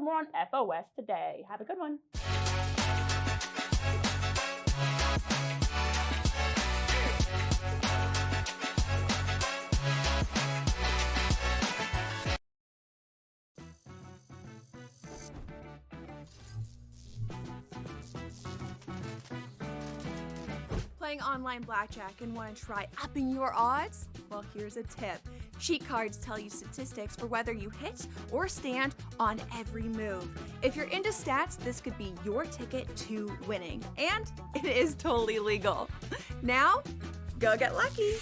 more on FOS today. Have a good one. Playing online blackjack and want to try upping your odds? Well, here's a tip. Cheat cards tell you statistics for whether you hit or stand on every move. If you're into stats, this could be your ticket to winning. And it is totally legal. Now, go get lucky.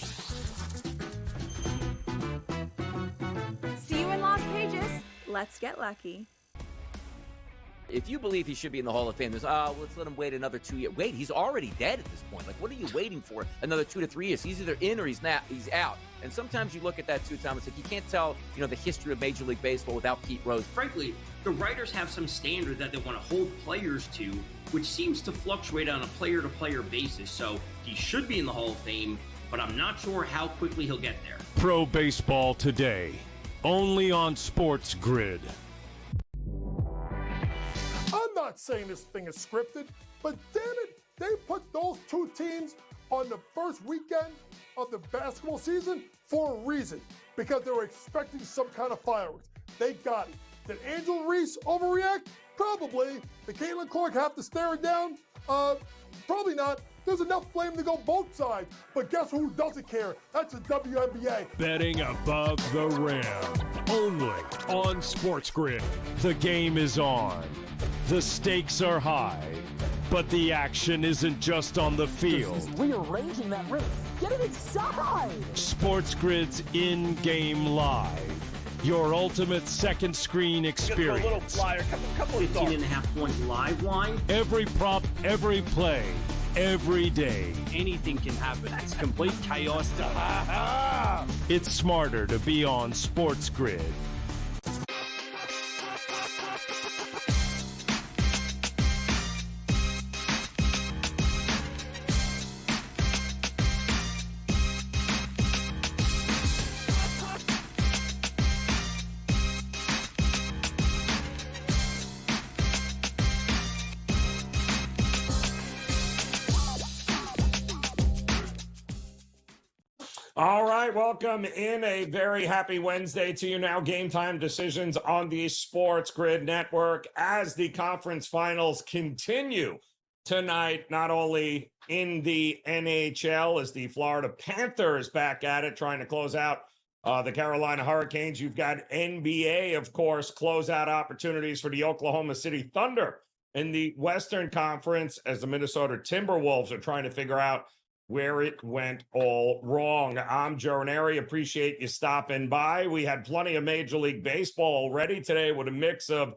See you in Lost Pages. Let's get lucky. If you believe he should be in the Hall of Fame, there's, let's let him wait another 2 years. Wait, he's already dead at this point. Like, what are you waiting for? Another 2 to 3 years. He's either in or he's not. He's out. And sometimes you look at that too, Tom. It's like you can't tell, the history of Major League Baseball without Pete Rose. Frankly, the writers have some standard that they want to hold players to, which seems to fluctuate on a player-to-player basis. So he should be in the Hall of Fame, but I'm not sure how quickly he'll get there. Pro Baseball Today, only on SportsGrid. I'm not saying this thing is scripted, but damn it, they put those two teams on the first weekend of the basketball season for a reason, because they were expecting some kind of fireworks. They got it. Did Angel Reese overreact? Probably. Did Caitlin Clark have to stare it down? Probably not. There's enough blame to go both sides. But guess who doesn't care? That's the WNBA. Betting above the rim, only on SportsGrid. The game is on. The stakes are high, but the action isn't just on the field. He's rearranging that rim. Get it inside! SportsGrid's in-game live. Your ultimate second screen experience. Just a little flyer, couple of 15.5 points live line. Every prop, every play, every day. Anything can happen. It's complete chaos. It's smarter to be on SportsGrid. All right, welcome in. A very happy Wednesday to you now. Game Time Decisions on the SportsGrid Network as the conference finals continue tonight, not only in the NHL as the Florida Panthers back at it, trying to close out the Carolina Hurricanes. You've got NBA, of course, closeout opportunities for the Oklahoma City Thunder in the Western Conference as the Minnesota Timberwolves are trying to figure out where it went all wrong. I'm Joe Raineri. Appreciate you stopping by. We had plenty of Major League Baseball already today with a mix of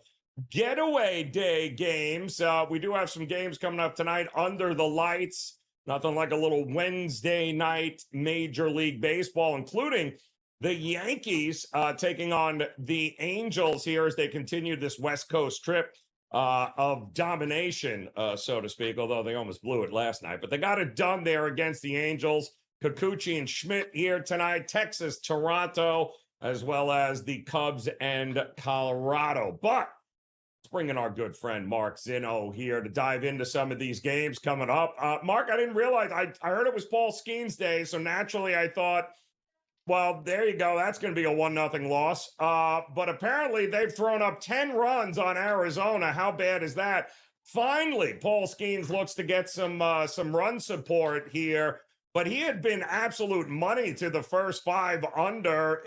getaway day games. We do have some games coming up tonight under the lights. Nothing like a little Wednesday night Major League Baseball, including the Yankees taking on the Angels here as they continue this West Coast trip of domination, so to speak, although they almost blew it last night. But they got it done there against the Angels. Kikuchi and Schmidt here tonight. Texas, Toronto, as well as the Cubs and Colorado. But let's bring in our good friend Mark Zinno here to dive into some of these games coming up. Mark, I didn't realize, I heard it was Paul Skeens Day, so naturally I thought, well, there you go. That's going to be a 1-0 loss. But apparently they've thrown up 10 runs on Arizona. How bad is that? Finally, Paul Skeens looks to get some run support here. But he had been absolute money to the first 5 under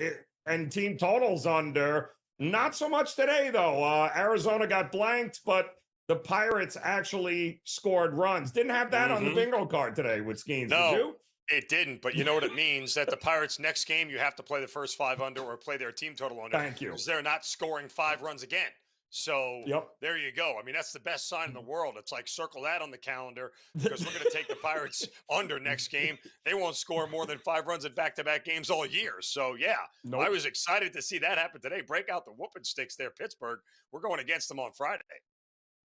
and team totals under. Not so much today, though. Arizona got blanked, but the Pirates actually scored runs. Didn't have that on the bingo card today with Skeens. No. Did you? It didn't, but you know what it means? That the Pirates' next game, you have to play the first 5 under or play their team total under. Thank you. Because they're not scoring 5 runs again. So There you go. I mean, that's the best sign in the world. It's like circle that on the calendar because we're going to take the Pirates under next game. They won't score more than 5 runs in back-to-back games all year. So, yeah, I was excited to see that happen today. Break out the whooping sticks there, Pittsburgh. We're going against them on Friday.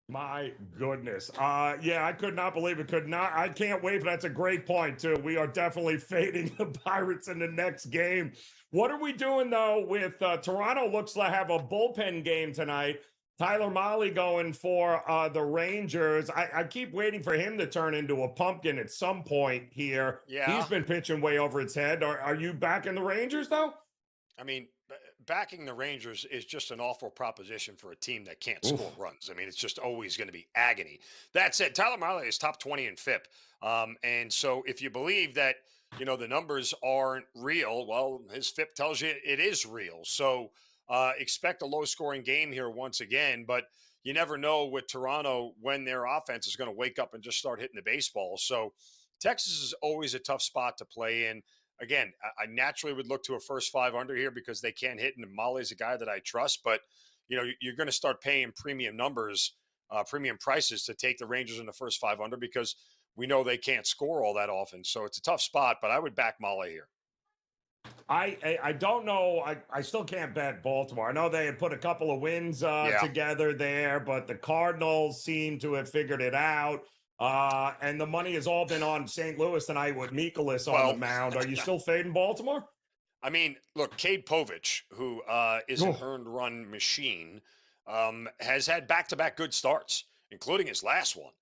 My goodness. Yeah, I could not believe it. I can't wait. That's a great point, too. We are definitely fading the Pirates in the next game. What are we doing, though, with Toronto looks to have a bullpen game tonight. Tyler Molly going for the Rangers. I keep waiting for him to turn into a pumpkin at some point here. Yeah. He's been pitching way over its head. Are you back in the Rangers, though? I mean, backing the Rangers is just an awful proposition for a team that can't Oof. score runs. I mean, it's just always going to be agony. That said, Tyler Miley is top 20 in FIP. And so if you believe that, the numbers aren't real, well, his FIP tells you it is real. So expect a low scoring game here once again. But you never know with Toronto when their offense is going to wake up and just start hitting the baseball. So Texas is always a tough spot to play in. Again, I naturally would look to a first 5 under here because they can't hit, and Molly's a guy that I trust. But you're going to start paying premium numbers, premium prices to take the Rangers in the first 5 under because we know they can't score all that often. So it's a tough spot, but I would back Molly here. I don't know. I still can't bet Baltimore. I know they had put a couple of wins together there, but the Cardinals seem to have figured it out. And the money has all been on St. Louis tonight with Mikolas on the mound. Are you still fading Baltimore? I mean, look, Cade Povich, who is an earned run machine, has had back-to-back good starts, including his last one.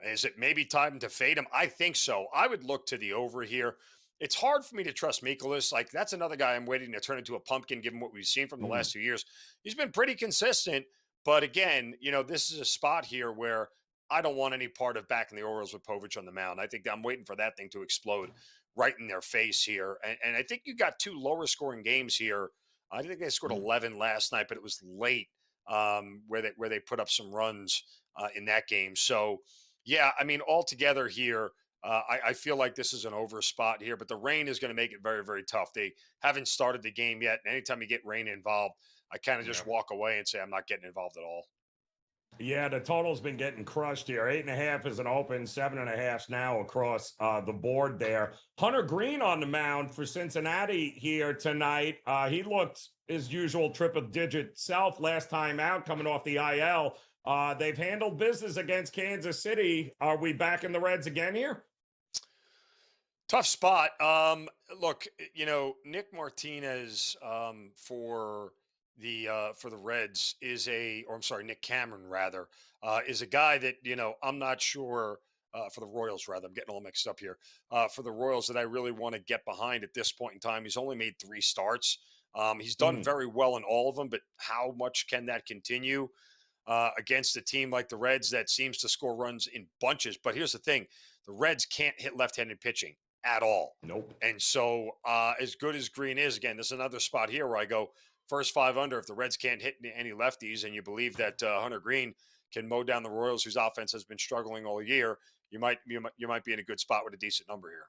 Is it maybe time to fade him? I think so. I would look to the over here. It's hard for me to trust Mikolas. Like, that's another guy I'm waiting to turn into a pumpkin, given what we've seen from the last 2 years. He's been pretty consistent. But again, this is a spot here where I don't want any part of backing the Orioles with Povich on the mound. I think I'm waiting for that thing to explode right in their face here. And I think you got 2 lower scoring games here. I think they scored 11 last night, but it was late where they put up some runs in that game. So, yeah, I mean, altogether here, I feel like this is an over spot here, but the rain is going to make it very, very tough. They haven't started the game yet. And anytime you get rain involved, I kind of just walk away and say I'm not getting involved at all. Yeah, the total's been getting crushed here. 8.5 is an open, 7.5 now across the board there. Hunter Green on the mound for Cincinnati here tonight. He looked his usual triple-digit self last time out, coming off the IL. They've handled business against Kansas City. Are we back in the Reds again here? Tough spot. Look, Nick Martinez for the Reds is Nick Cameron rather, is a guy that, I'm not sure for the Royals rather. I'm getting all mixed up here. For the Royals that I really want to get behind at this point in time. He's only made 3 starts. He's done very well in all of them, but how much can that continue against a team like the Reds that seems to score runs in bunches? But here's the thing. The Reds can't hit left-handed pitching at all. Nope. And so as good as Green is, again, this is another spot here where I go first 5 under. If the Reds can't hit any lefties and you believe that Hunter Green can mow down the Royals, whose offense has been struggling all year, you might be in a good spot with a decent number here.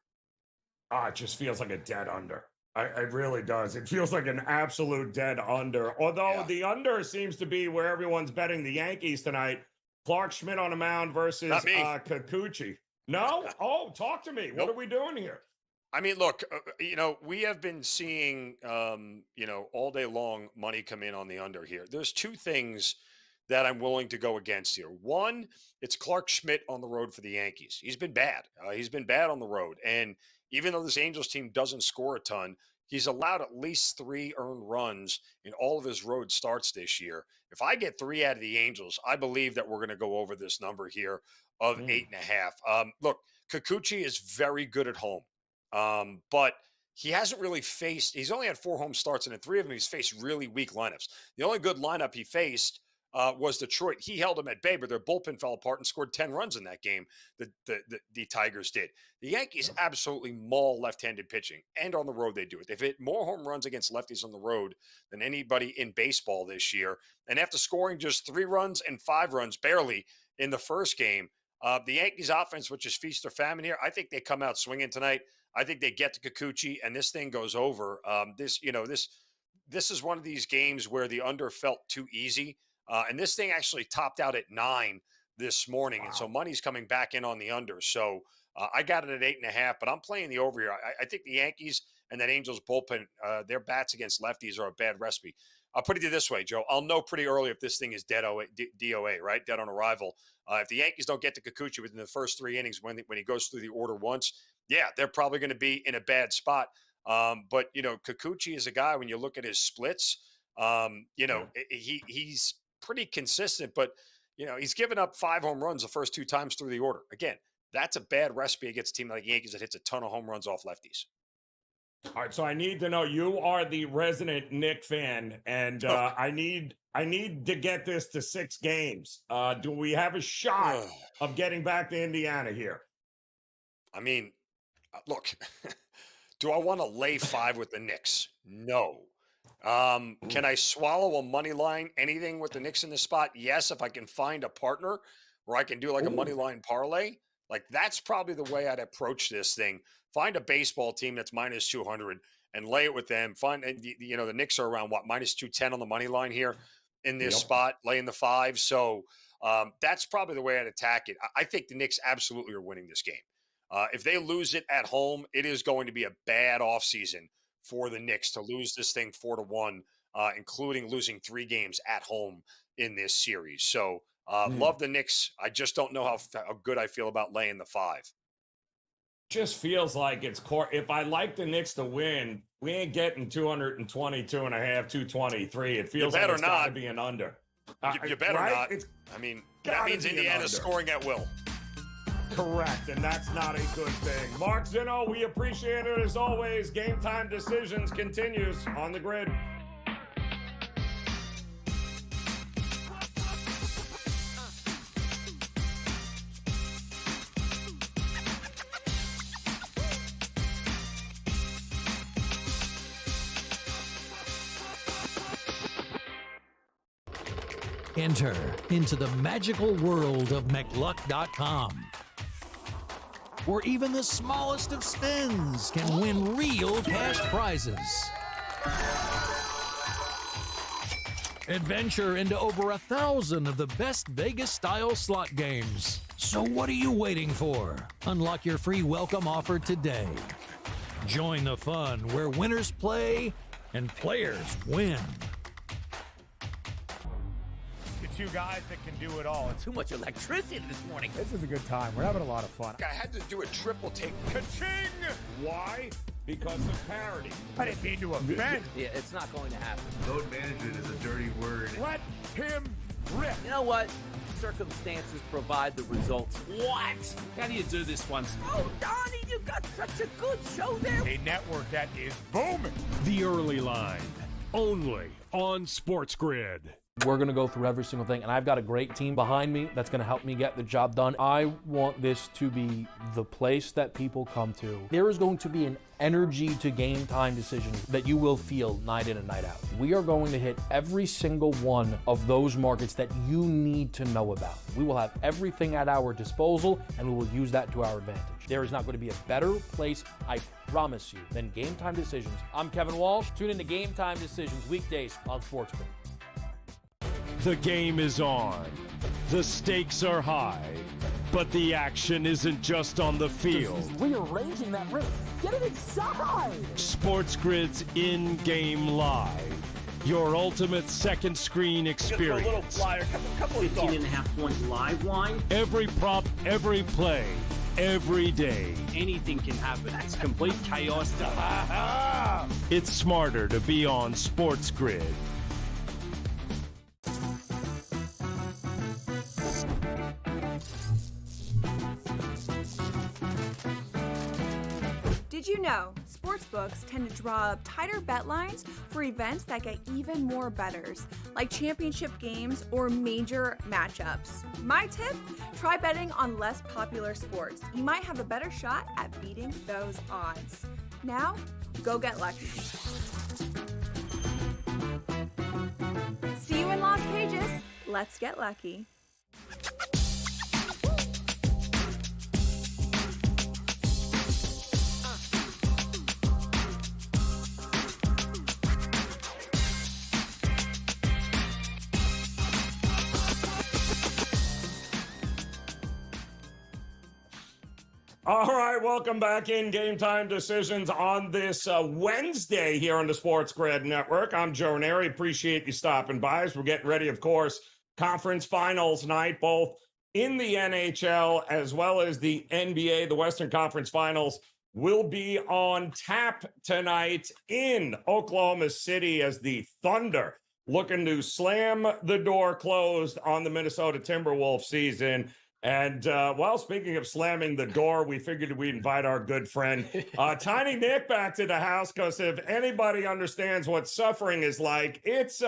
It just feels like a dead under. It really does. It feels like an absolute dead under. Although the under seems to be where everyone's betting the Yankees tonight. Clark Schmidt on the mound versus Kikuchi. No? Oh, talk to me. What are we doing here? I mean, look, we have been seeing, all day long money come in on the under here. There's 2 things that I'm willing to go against here. One, it's Clark Schmidt on the road for the Yankees. He's been bad. He's been bad on the road. And even though this Angels team doesn't score a ton, he's allowed at least 3 earned runs in all of his road starts this year. If I get 3 out of the Angels, I believe that we're going to go over this number here of 8.5. Look, Kikuchi is very good at home. But he hasn't really he's only had 4 home starts, and in 3 of them, he's faced really weak lineups. The only good lineup he faced was Detroit. He held them at bay, but their bullpen fell apart and scored 10 runs in that game. The Tigers did. The Yankees absolutely maul left-handed pitching, and on the road they do it. They've hit more home runs against lefties on the road than anybody in baseball this year. And after scoring just 3 runs and 5 runs barely in the first game, the Yankees offense, which is feast or famine here, I think they come out swinging tonight. I think they get to Kikuchi, and this thing goes over. This is one of these games where the under felt too easy. And this thing actually topped out at 9 this morning. Wow. And so money's coming back in on the under. So I got it at 8.5, but I'm playing the over here. I think the Yankees and that Angels bullpen, their bats against lefties are a bad recipe. I'll put it this way, Joe. I'll know pretty early if this thing is DOA, right? Dead on arrival. If the Yankees don't get to Kikuchi within the first 3 innings when he goes through the order once, yeah, they're probably going to be in a bad spot. But Kikuchi is a guy, when you look at his splits, he's pretty consistent, but he's given up 5 home runs the first 2 times through the order. Again, that's a bad recipe against a team like Yankees that hits a ton of home runs off lefties. All right, so I need to know, you are the resident Knick fan, and I need to get this to 6 games. Do we have a shot of getting back to Indiana here? I mean, look, do I want to lay 5 with the Knicks? No. Can I swallow a money line, anything with the Knicks in this spot? Yes, if I can find a partner where I can do like a money line parlay. Like, that's probably the way I'd approach this thing. Find a baseball team that's minus 200 and lay it with them. The Knicks are around minus 210 on the money line here in this spot, laying the 5. So that's probably the way I'd attack it. I think the Knicks absolutely are winning this game. If they lose it at home, it is going to be a bad offseason for the Knicks to lose this thing 4-1, including losing 3 games at home in this series. So love the Knicks. I just don't know how good I feel about laying the 5. Just feels like it's core. If I like the Knicks to win, we ain't getting 222 and a half, 223. It feels like it's got to be an under. You better not. That means Indiana's scoring at will. Correct, and that's not a good thing. Mark Zinno, we appreciate it as always. Game Time Decisions continues on the grid. Enter into the magical world of McLuck.com, where even the smallest of spins can win real cash prizes. Adventure into over 1,000 of the best Vegas-style slot games. So what are you waiting for? Unlock your free welcome offer today. Join the fun where winners play and players win. 2 guys that can do it all. Too much electricity this morning. This is a good time. We're having a lot of fun. I had to do a triple take. Ka-ching! Why? Because of parity. I didn't mean to offend. Yeah, it's not going to happen. Load management is a dirty word. Let him rip. You know what? Circumstances provide the results. What? How do you do this once? Oh, Donnie, you got such a good show there. A network that is booming. The Early Line, only on SportsGrid. We're going to go through every single thing, and I've got a great team behind me that's going to help me get the job done. I want this to be the place that people come to. There is going to be an energy to Game Time Decisions that you will feel night in and night out. We are going to hit every single one of those markets that you need to know about. We will have everything at our disposal, and we will use that to our advantage. There is not going to be a better place, I promise you, than Game Time Decisions. I'm Kevin Walsh. Tune in to Game Time Decisions weekdays on SportsGrid. The game is on. The stakes are high. But the action isn't just on the field. Rearranging that roof. Get it inside! SportsGrid's in-game live. Your ultimate second screen experience. Just a little flyer, couple of 15.5-point live line. Every prop, every play, every day. Anything can happen. That's complete chaos. It's smarter to be on SportsGrid. Did you know sportsbooks tend to draw up tighter bet lines for events that get even more bettors, like championship games or major matchups? My tip? Try betting on less popular sports. You might have a better shot at beating those odds. Now, go get lucky. See you in Las Vegas. Let's get lucky. All right, welcome back in Game Time Decisions on this Wednesday here on the SportsGrid Network. I'm Joe Raineri. Appreciate you stopping by as we're getting ready, of course, conference finals night, both in the NHL as well as the NBA. The Western Conference Finals will be on tap tonight in Oklahoma City as the Thunder looking to slam the door closed on the Minnesota Timberwolves season. And well, speaking of slamming the door, we figured we'd invite our good friend Tiny Nick back to the house, because if anybody understands what suffering is like, it's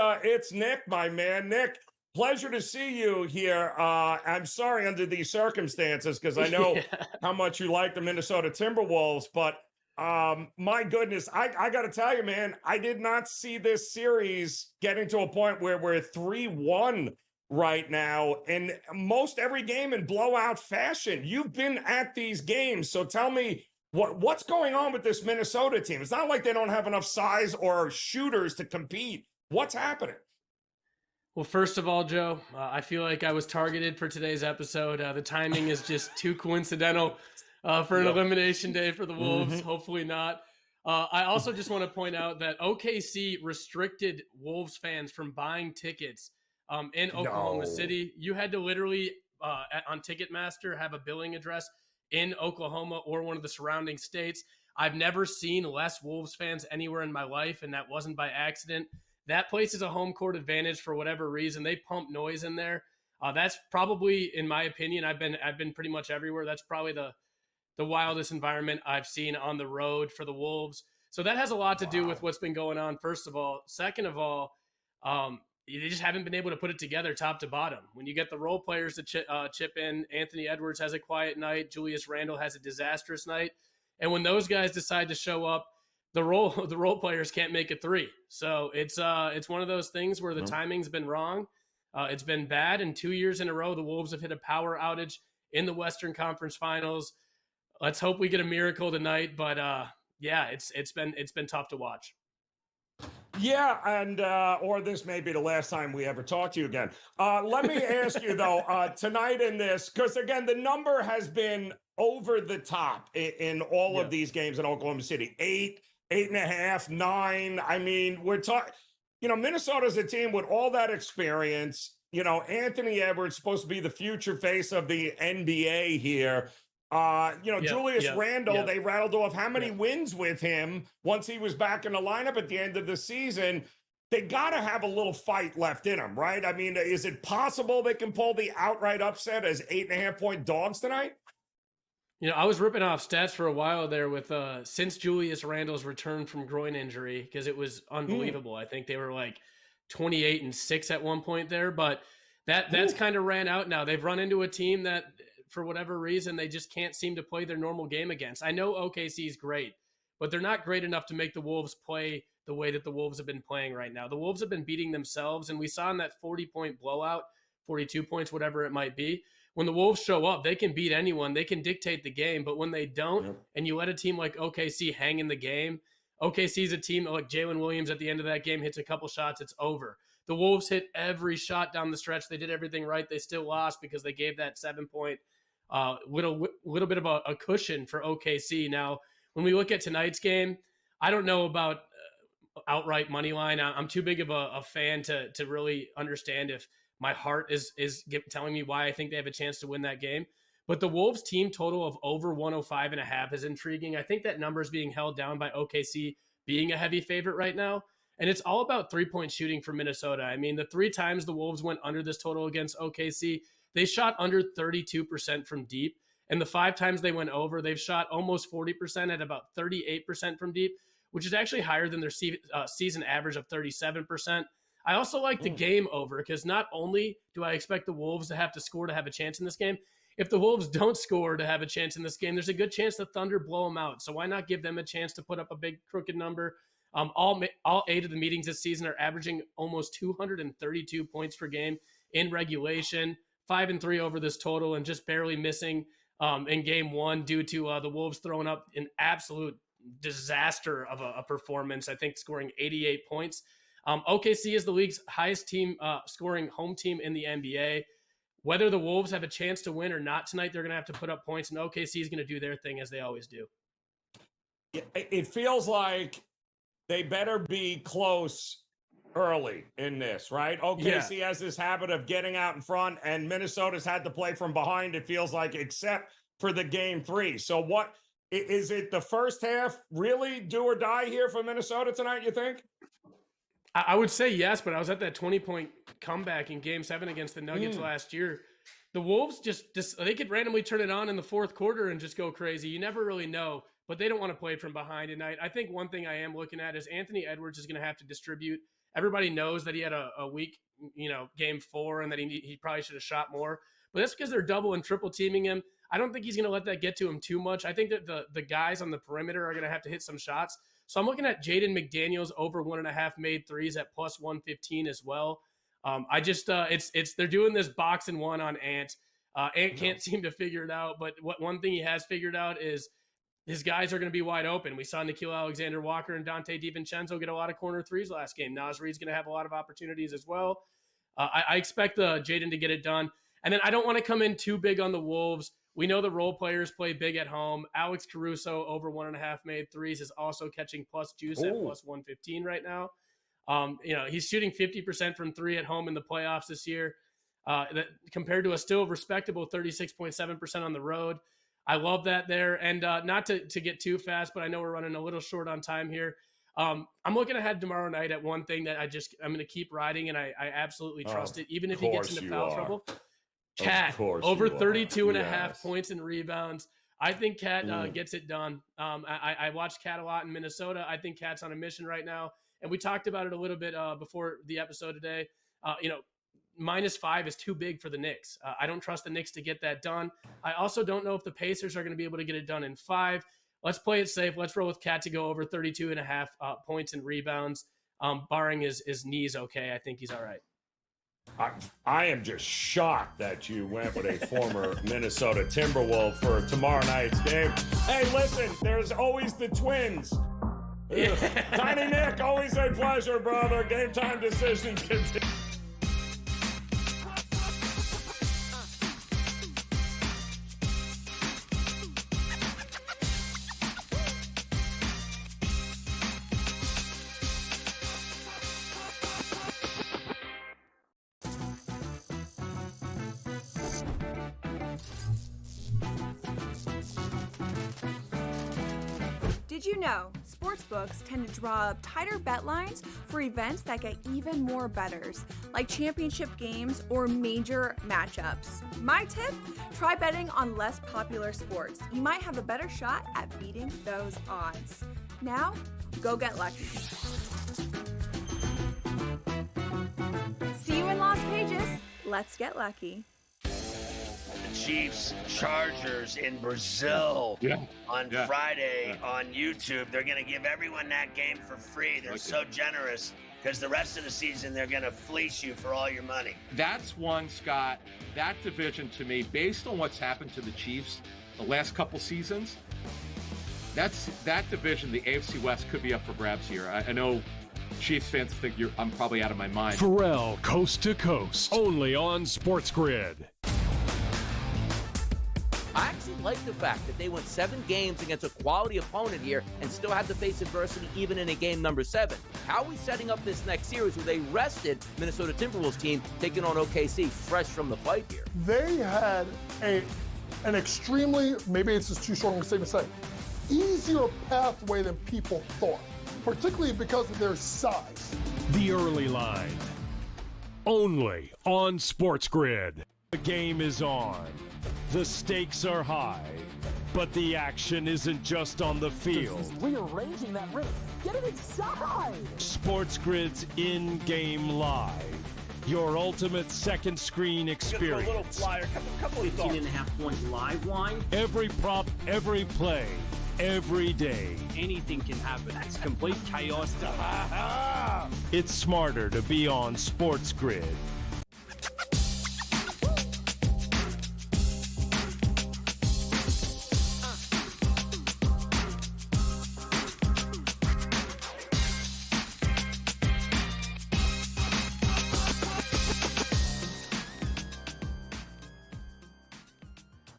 Nick, my man. Nick, pleasure to see you here. I'm sorry under these circumstances, because I know how much you like the Minnesota Timberwolves, but my goodness, I got to tell you, man, I did not see this series getting to a point where we're 3-1 right now, and most every game in blowout fashion. You've been at these games, so tell me what's going on with this Minnesota team. It's not like they don't have enough size or shooters to compete. What's happening? Well, first of all, Joe, I feel like I was targeted for today's episode. The timing is just too coincidental for an elimination day for the Wolves. Hopefully not. I also just want to point out that OKC restricted Wolves fans from buying tickets in Oklahoma City. You had to literally, on Ticketmaster, have a billing address in Oklahoma or one of the surrounding states. I've never seen less Wolves fans anywhere in my life, and that wasn't by accident. That place is a home court advantage for whatever reason. They pump noise in there. That's probably, in my opinion, I've been pretty much everywhere. That's probably the wildest environment I've seen on the road for the Wolves. So that has a lot to do with what's been going on, first of all. Second of all, they just haven't been able to put it together top to bottom. When you get the role players to chip in, Anthony Edwards has a quiet night, Julius Randle has a disastrous night, and when those guys decide to show up, the role players can't make a three. So it's one of those things where the timing's been wrong. It's been bad, and 2 years in a row, the Wolves have hit a power outage in the Western Conference Finals. Let's hope we get a miracle tonight, but yeah, it's been tough to watch. Yeah, and or this may be the last time we ever talk to you again. Let me ask you, though, tonight in this, because, again, the number has been over the top in all of these games in Oklahoma City. 8.5, 9. I mean, we're talking, Minnesota's a team with all that experience. Anthony Edwards supposed to be the future face of the NBA here. Julius Randle, they rattled off how many wins with him once he was back in the lineup at the end of the season. They got to have a little fight left in them, right? I mean, is it possible they can pull the outright upset as 8.5-point dogs tonight? I was ripping off stats for a while there with since Julius Randle's return from groin injury, because it was unbelievable. I think they were like 28-6 at one point there, but that's kind of ran out now. They've run into a team that, for whatever reason, they just can't seem to play their normal game against. I know OKC is great, but they're not great enough to make the Wolves play the way that the Wolves have been playing right now. The Wolves have been beating themselves, and we saw in that 40-point blowout, 42 points, whatever it might be, when the Wolves show up, they can beat anyone. They can dictate the game, but when they don't, and you let a team like OKC hang in the game, OKC is a team like Jalen Williams at the end of that game hits a couple shots, it's over. The Wolves hit every shot down the stretch. They did everything right. They still lost because they gave that 7-point little bit of a cushion for OKC. Now, when we look at tonight's game, I don't know about outright money line. I'm too big of a fan to really understand if my heart is telling me why I think they have a chance to win that game. But the Wolves team total of over 105.5 is intriguing. I think that number is being held down by OKC being a heavy favorite right now. And it's all about 3-point shooting for Minnesota. I mean, the 3 times the Wolves went under this total against OKC, they shot under 32% from deep. And the 5 times they went over, they've shot almost 40% at about 38% from deep, which is actually higher than their season average of 37%. I also like the game over, because not only do I expect the Wolves to have to score to have a chance in this game, if the Wolves don't score to have a chance in this game, there's a good chance the Thunder blow them out. So why not give them a chance to put up a big crooked number? All 8 of the meetings this season are averaging almost 232 points per game in regulation, 5-3 over this total, and just barely missing in game 1 due to the Wolves throwing up an absolute disaster of a performance, I think scoring 88 points. OKC is the league's highest team scoring home team in the NBA. Whether the Wolves have a chance to win or not tonight, they're going to have to put up points, and OKC is going to do their thing as they always do. It feels like they better be close early in this, right? OKC has this habit of getting out in front, and Minnesota's had to play from behind, it feels like, except for the game 3. So what is it, the first half really do or die here for Minnesota tonight, you think? I would say yes, but I was at that 20-point comeback in Game 7 against the Nuggets last year. The Wolves just they could randomly turn it on in the fourth quarter and just go crazy. You never really know, but they don't want to play from behind tonight. I think one thing I am looking at is Anthony Edwards is going to have to distribute. Everybody knows that he had a weak, Game 4 and that he probably should have shot more. But that's because they're double and triple teaming him. I don't think he's going to let that get to him too much. I think that the guys on the perimeter are going to have to hit some shots. So I'm looking at Jaden McDaniels over 1.5 made threes at plus 115 as well. They're doing this box and one on Ant. Ant can't seem to figure it out, but one thing he has figured out is his guys are going to be wide open. We saw Nickeil Alexander-Walker and Dante DiVincenzo get a lot of corner threes last game. Naz Reid's going to have a lot of opportunities as well. I expect Jaden to get it done. And then I don't want to come in too big on the Wolves. We know the role players play big at home. Alex Caruso over 1.5 made threes is also catching plus juice at plus 115 right now. He's shooting 50% from three at home in the playoffs this year, that compared to a still respectable 36.7% on the road. I love that there. And not to get too fast, but I know we're running a little short on time here. I'm looking ahead tomorrow night at one thing that I'm going to keep riding, and I absolutely trust it, even if he gets into foul trouble. Cat over 32.5 points and rebounds. I think Cat gets it done. I watched Cat a lot in Minnesota. I think Cat's on a mission right now. And we talked about it a little bit before the episode today. -5 is too big for the Knicks. I don't trust the Knicks to get that done. I also don't know if the Pacers are going to be able to get it done in 5. Let's play it safe. Let's roll with Cat to go over 32.5 points and rebounds. Barring his knees okay, I think he's all right. I am just shocked that you went with a former Minnesota Timberwolf for tomorrow night's game. Hey, listen, there's always the Twins. Tiny Nick, always a pleasure, brother. Game Time Decisions continue. Did you know sportsbooks tend to draw up tighter bet lines for events that get even more bettors, like championship games or major matchups? My tip? Try betting on less popular sports. You might have a better shot at beating those odds. Now, go get lucky. See you in Las Vegas. Let's get lucky. Chiefs Chargers in Brazil on Friday on YouTube. They're going to give everyone that game for free. They're so generous because the rest of the season they're going to fleece you for all your money. That's one, Scott. That division to me, based on what's happened to the Chiefs the last couple seasons, that division, the AFC West, could be up for grabs here. I know Chiefs fans think I'm probably out of my mind. Pharrell, Coast to Coast, only on SportsGrid. I actually like the fact that they went 7 games against a quality opponent here and still had to face adversity even in a game number 7. How are we setting up this next series where they rested Minnesota Timberwolves team taking on OKC fresh from the fight here? They had an extremely, maybe it's just too strong a statement to say, easier pathway than people thought, particularly because of their size. The early line, only on SportsGrid. The game is on. The stakes are high, but the action isn't just on the field. He's rearranging that roof. Get it inside! SportsGrid's in-game live. Your ultimate second screen experience. A little flyer, couple of 15.5 point live line. Every prop, every play, every day. Anything can happen. That's complete chaos. It's smarter to be on SportsGrid.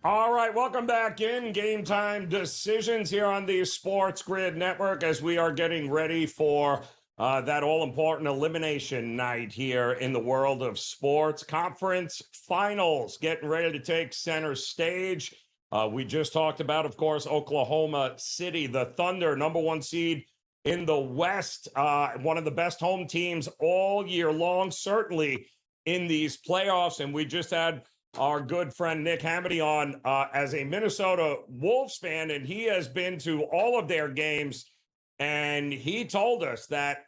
All right, welcome back in Game Time Decisions here on the SportsGrid Network as we are getting ready for that all-important elimination night here in the world of sports. Conference finals getting ready to take center stage. We just talked about, of course, Oklahoma City, the Thunder, #1 seed in the West. One of the best home teams all year long, certainly in these playoffs. And we just had our good friend Nick Hamady on as a Minnesota Wolves fan, and he has been to all of their games. And he told us that,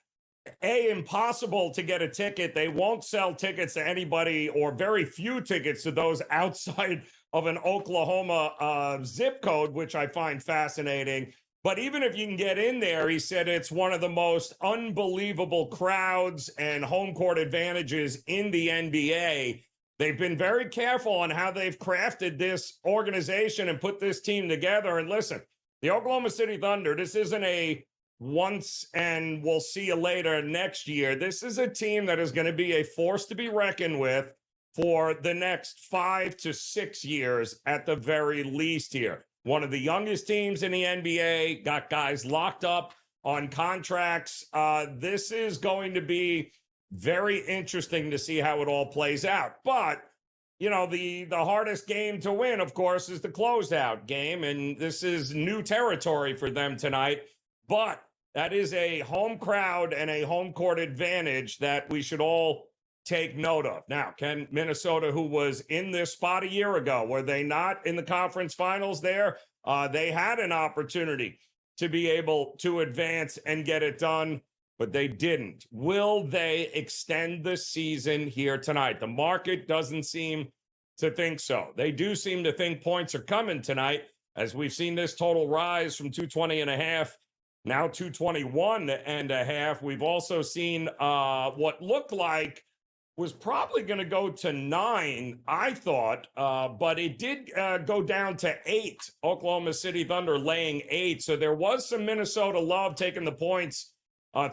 impossible to get a ticket. They won't sell tickets to anybody, or very few tickets to those outside of an Oklahoma zip code, which I find fascinating. But even if you can get in there, he said it's one of the most unbelievable crowds and home court advantages in the NBA. They've been very careful on how they've crafted this organization and put this team together. And listen, the Oklahoma City Thunder, this isn't a once and we'll see you later next year. This is a team that is going to be a force to be reckoned with for the next 5 to 6 years at the very least here. One of the youngest teams in the NBA, got guys locked up on contracts. This is going to be very interesting to see how it all plays out. But, you know, the hardest game to win, of course, is the closeout game. And this is new territory for them tonight. But that is a home crowd and a home court advantage that we should all take note of. Now, can Minnesota, who was in this spot a year ago, were they not in the conference finals there? They had an opportunity to be able to advance and get it done, but they didn't. Will they extend the season here tonight? The market doesn't seem to think so. They do seem to think points are coming tonight, as we've seen this total rise from 220.5, now 221.5. We've also seen what looked like was probably going to go to 9, I thought, but it did go down to 8. Oklahoma City Thunder laying 8. So there was some Minnesota love taking the points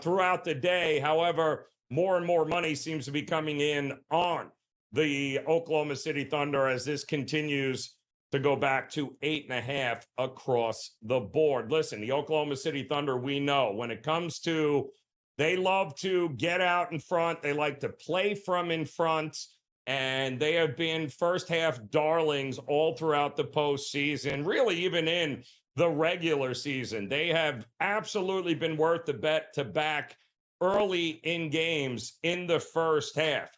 throughout the day. However, more and more money seems to be coming in on the Oklahoma City Thunder as this continues to go back to 8.5 across the board. Listen, the Oklahoma City Thunder, we know when it comes to, they love to get out in front. They like to play from in front, and they have been first half darlings all throughout the postseason, really even in the regular season. They have absolutely been worth the bet to back early in games in the first half.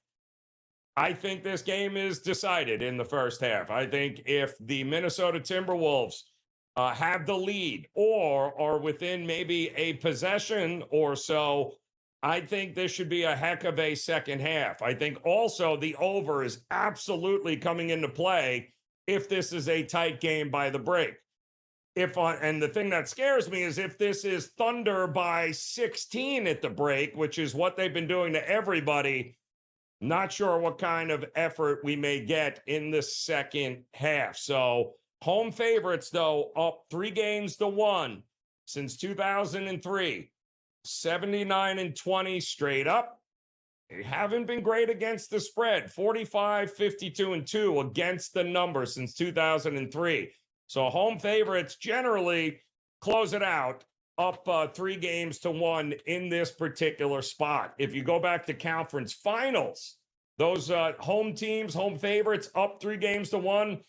I think this game is decided in the first half. I think if the Minnesota Timberwolves have the lead or are within maybe a possession or so, I think this should be a heck of a second half. I think also the over is absolutely coming into play if this is a tight game by the break. And the thing that scares me is if this is Thunder by 16 at the break, which is what they've been doing to everybody, not sure what kind of effort we may get in the second half. So home favorites, though, up 3-1 since 2003, 79-20 straight up. They haven't been great against the spread, 45, 52-2 against the number since 2003. So home favorites generally close it out up 3-1 in this particular spot. If you go back to conference finals, those home teams, home favorites, up 3-1,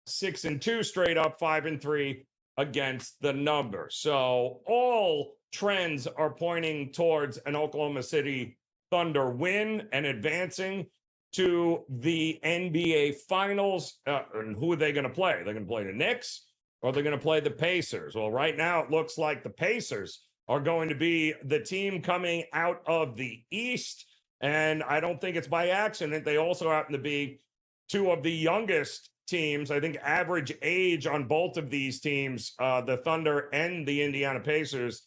6-2 straight up, 5-3 against the number. So all trends are pointing towards an Oklahoma City Thunder win and advancing to the NBA Finals. And who are they going to play? They're going to play the Knicks, or they're going to play the Pacers. Well, right now it looks like the Pacers are going to be the team coming out of the East. And I don't think it's by accident. They also happen to be two of the youngest teams. I think average age on both of these teams, the Thunder and the Indiana Pacers,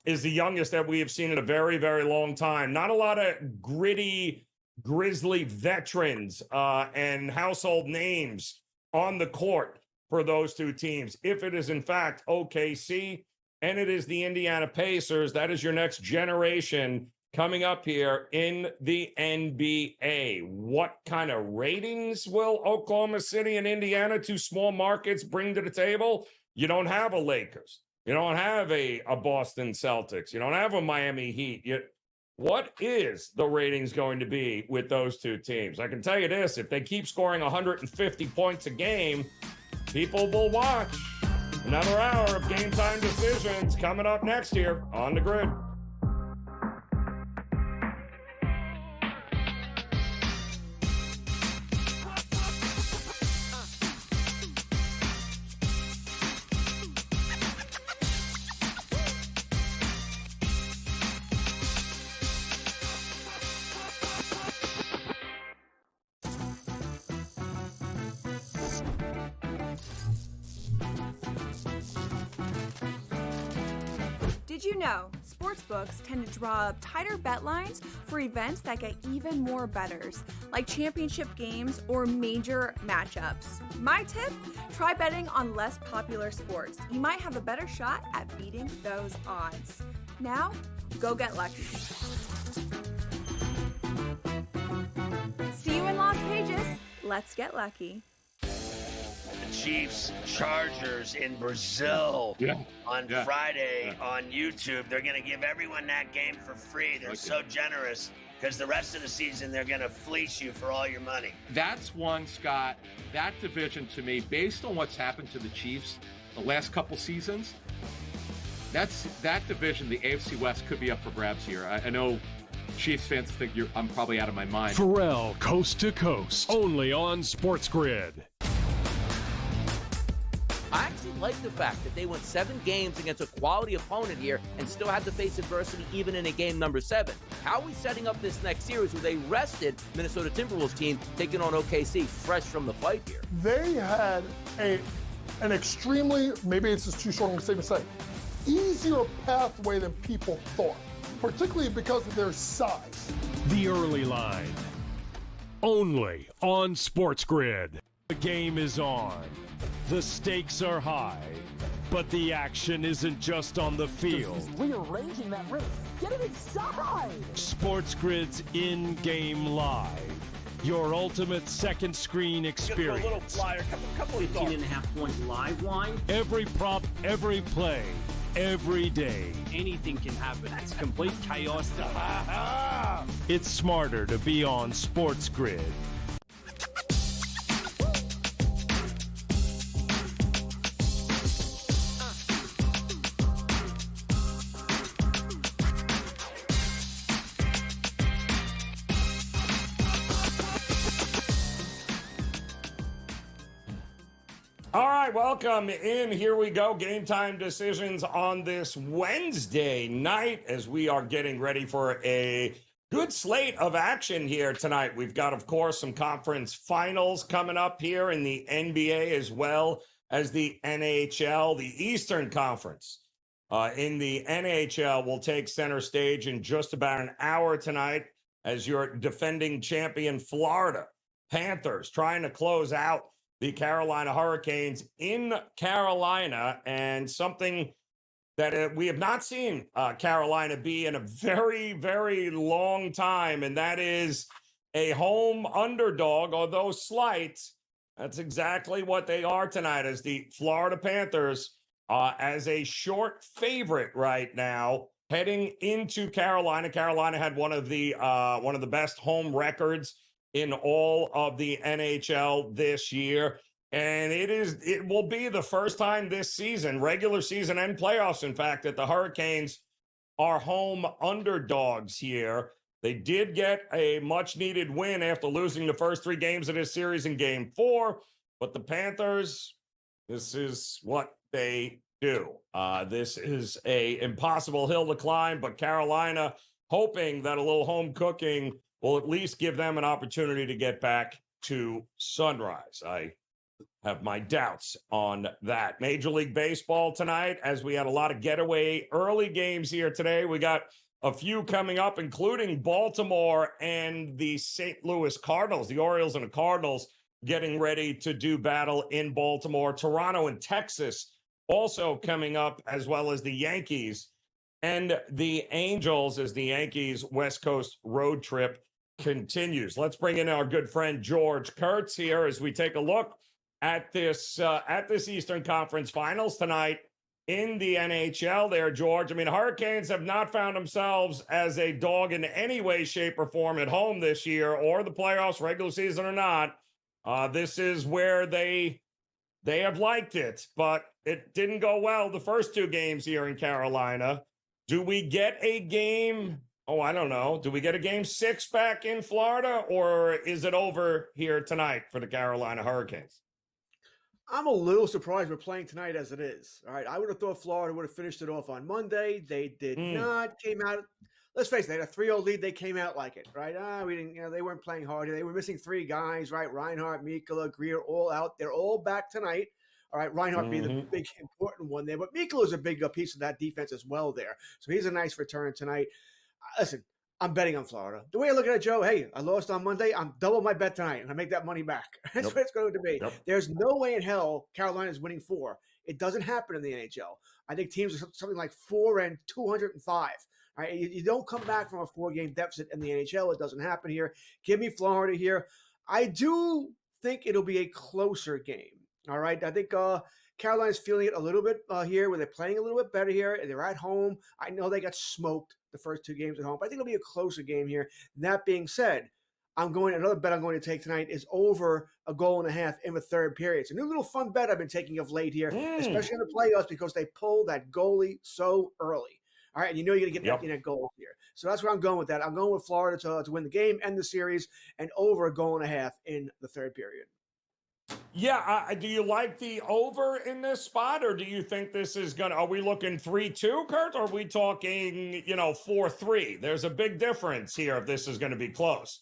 is the youngest that we have seen in a very, very long time. Not a lot of gritty, grizzly veterans and household names on the court for those two teams. If it is, in fact, OKC and it is the Indiana Pacers, that is your next generation coming up here in the NBA. What kind of ratings will Oklahoma City and Indiana, two small markets, bring to the table? You don't have a Lakers. You don't have a Boston Celtics. You don't have a Miami Heat. What is the ratings going to be with those two teams? I can tell you this, if they keep scoring 150 points a game, people will watch. Another hour of Game Time Decisions coming up next here on the Grid. Did you know sportsbooks tend to draw up tighter bet lines for events that get even more bettors, like championship games or major matchups? My tip, try betting on less popular sports. You might have a better shot at beating those odds. Now, go get lucky. See you in Las Vegas. Let's get lucky. Chiefs Chargers in Brazil on Friday on YouTube. They're going to give everyone that game for free. They're so generous because the rest of the season they're going to fleece you for all your money. That's one, Scott. That division to me, based on what's happened to the Chiefs the last couple seasons, that division, the AFC West, could be up for grabs here. I know Chiefs fans think I'm probably out of my mind. Pharrell, coast to coast, only on SportsGrid. I actually like the fact that they went 7 games against a quality opponent here and still had to face adversity even in a game number 7. How are we setting up this next series where they rested Minnesota Timberwolves team taking on OKC fresh from the fight here? They had an extremely, maybe it's just too strong a statement to say, easier pathway than people thought, particularly because of their size. The early line, only on SportsGrid. The game is on. The stakes are high, but the action isn't just on the field. He's rearranging that roof. Get it inside! SportsGrid's in-game live. Your ultimate second screen experience. Just a little flyer, couple of 15.5-point live line. Every prop, every play, every day. Anything can happen. It's complete chaos. It's smarter to be on SportsGrid. All right, welcome in. Here we go. Game time decisions on this Wednesday night as we are getting ready for a good slate of action here tonight. We've got, of course, some conference finals coming up here in the NBA as well as the NHL. The Eastern Conference in the NHL will take center stage in just about an hour tonight as your defending champion Florida Panthers trying to close out the Carolina Hurricanes in Carolina, and something that we have not seen Carolina be in a very, very long time, and that is a home underdog, although slight. That's exactly what they are tonight, as the Florida Panthers as a short favorite right now heading into Carolina. Carolina had one of the best home records in all of the NHL this year. And it will be the first time this season, regular season and playoffs, in fact, that the Hurricanes are home underdogs here. They did get a much-needed win after losing the first 3 games of this series in Game 4. But the Panthers, this is what they do. This is an impossible hill to climb, but Carolina hoping that a little home cooking will at least give them an opportunity to get back to Sunrise. I have my doubts on that. Major League Baseball tonight, as we had a lot of getaway early games here today. We got a few coming up, including Baltimore and the St. Louis Cardinals, the Orioles and the Cardinals getting ready to do battle in Baltimore. Toronto and Texas also coming up, as well as the Yankees and the Angels, as the Yankees West Coast road trip continues. Let's bring in our good friend George Kurtz here as we take a look at this Eastern Conference Finals tonight in the NHL there, George. I mean, Hurricanes have not found themselves as a dog in any way, shape, or form at home this year, or the playoffs, regular season or not. This is where they have liked it, but it didn't go well the first 2 games here in Carolina. Do we get a game? Oh, I don't know. Do we get a game 6 back in Florida, or is it over here tonight for the Carolina Hurricanes? I'm a little surprised we're playing tonight as it is. All right. I would have thought Florida would have finished it off on Monday. They did not. Came out. Let's face it, they had a 3-0 lead. They came out like it, right? We didn't, they weren't playing hard. They were missing 3 guys, right? Reinhart, Mikula, Greer, all out. They're all back tonight. All right, Reinhardt being the big important one there, but Mikko is a big piece of that defense as well there. So he's a nice return tonight. Listen, I'm betting on Florida. The way I look at it, Joe, hey, I lost on Monday. I'm double my bet tonight, and I make that money back. That's what it's going to be. There's no way in hell Carolina's winning 4. It doesn't happen in the NHL. I think teams are something like 4 and 205. All right, you don't come back from a 4-game deficit in the NHL. It doesn't happen here. Give me Florida here. I do think it'll be a closer game. All right, I think Carolina's feeling it a little bit here, where they're playing a little bit better here. They're at home. I know they got smoked the first 2 games at home, but I think it'll be a closer game here. That being said, another bet I'm going to take tonight is over a goal and a half in the third period. It's a new little fun bet I've been taking of late here, especially in the playoffs, because they pull that goalie so early. All right, and you know you're going to get that goal here. So that's where I'm going with that. I'm going with Florida to win the game and the series, and over a goal and a half in the third period. Yeah, do you like the over in this spot, or do you think this is going to, are we looking 3-2, Kurt, or are we talking, 4-3? There's a big difference here if this is going to be close.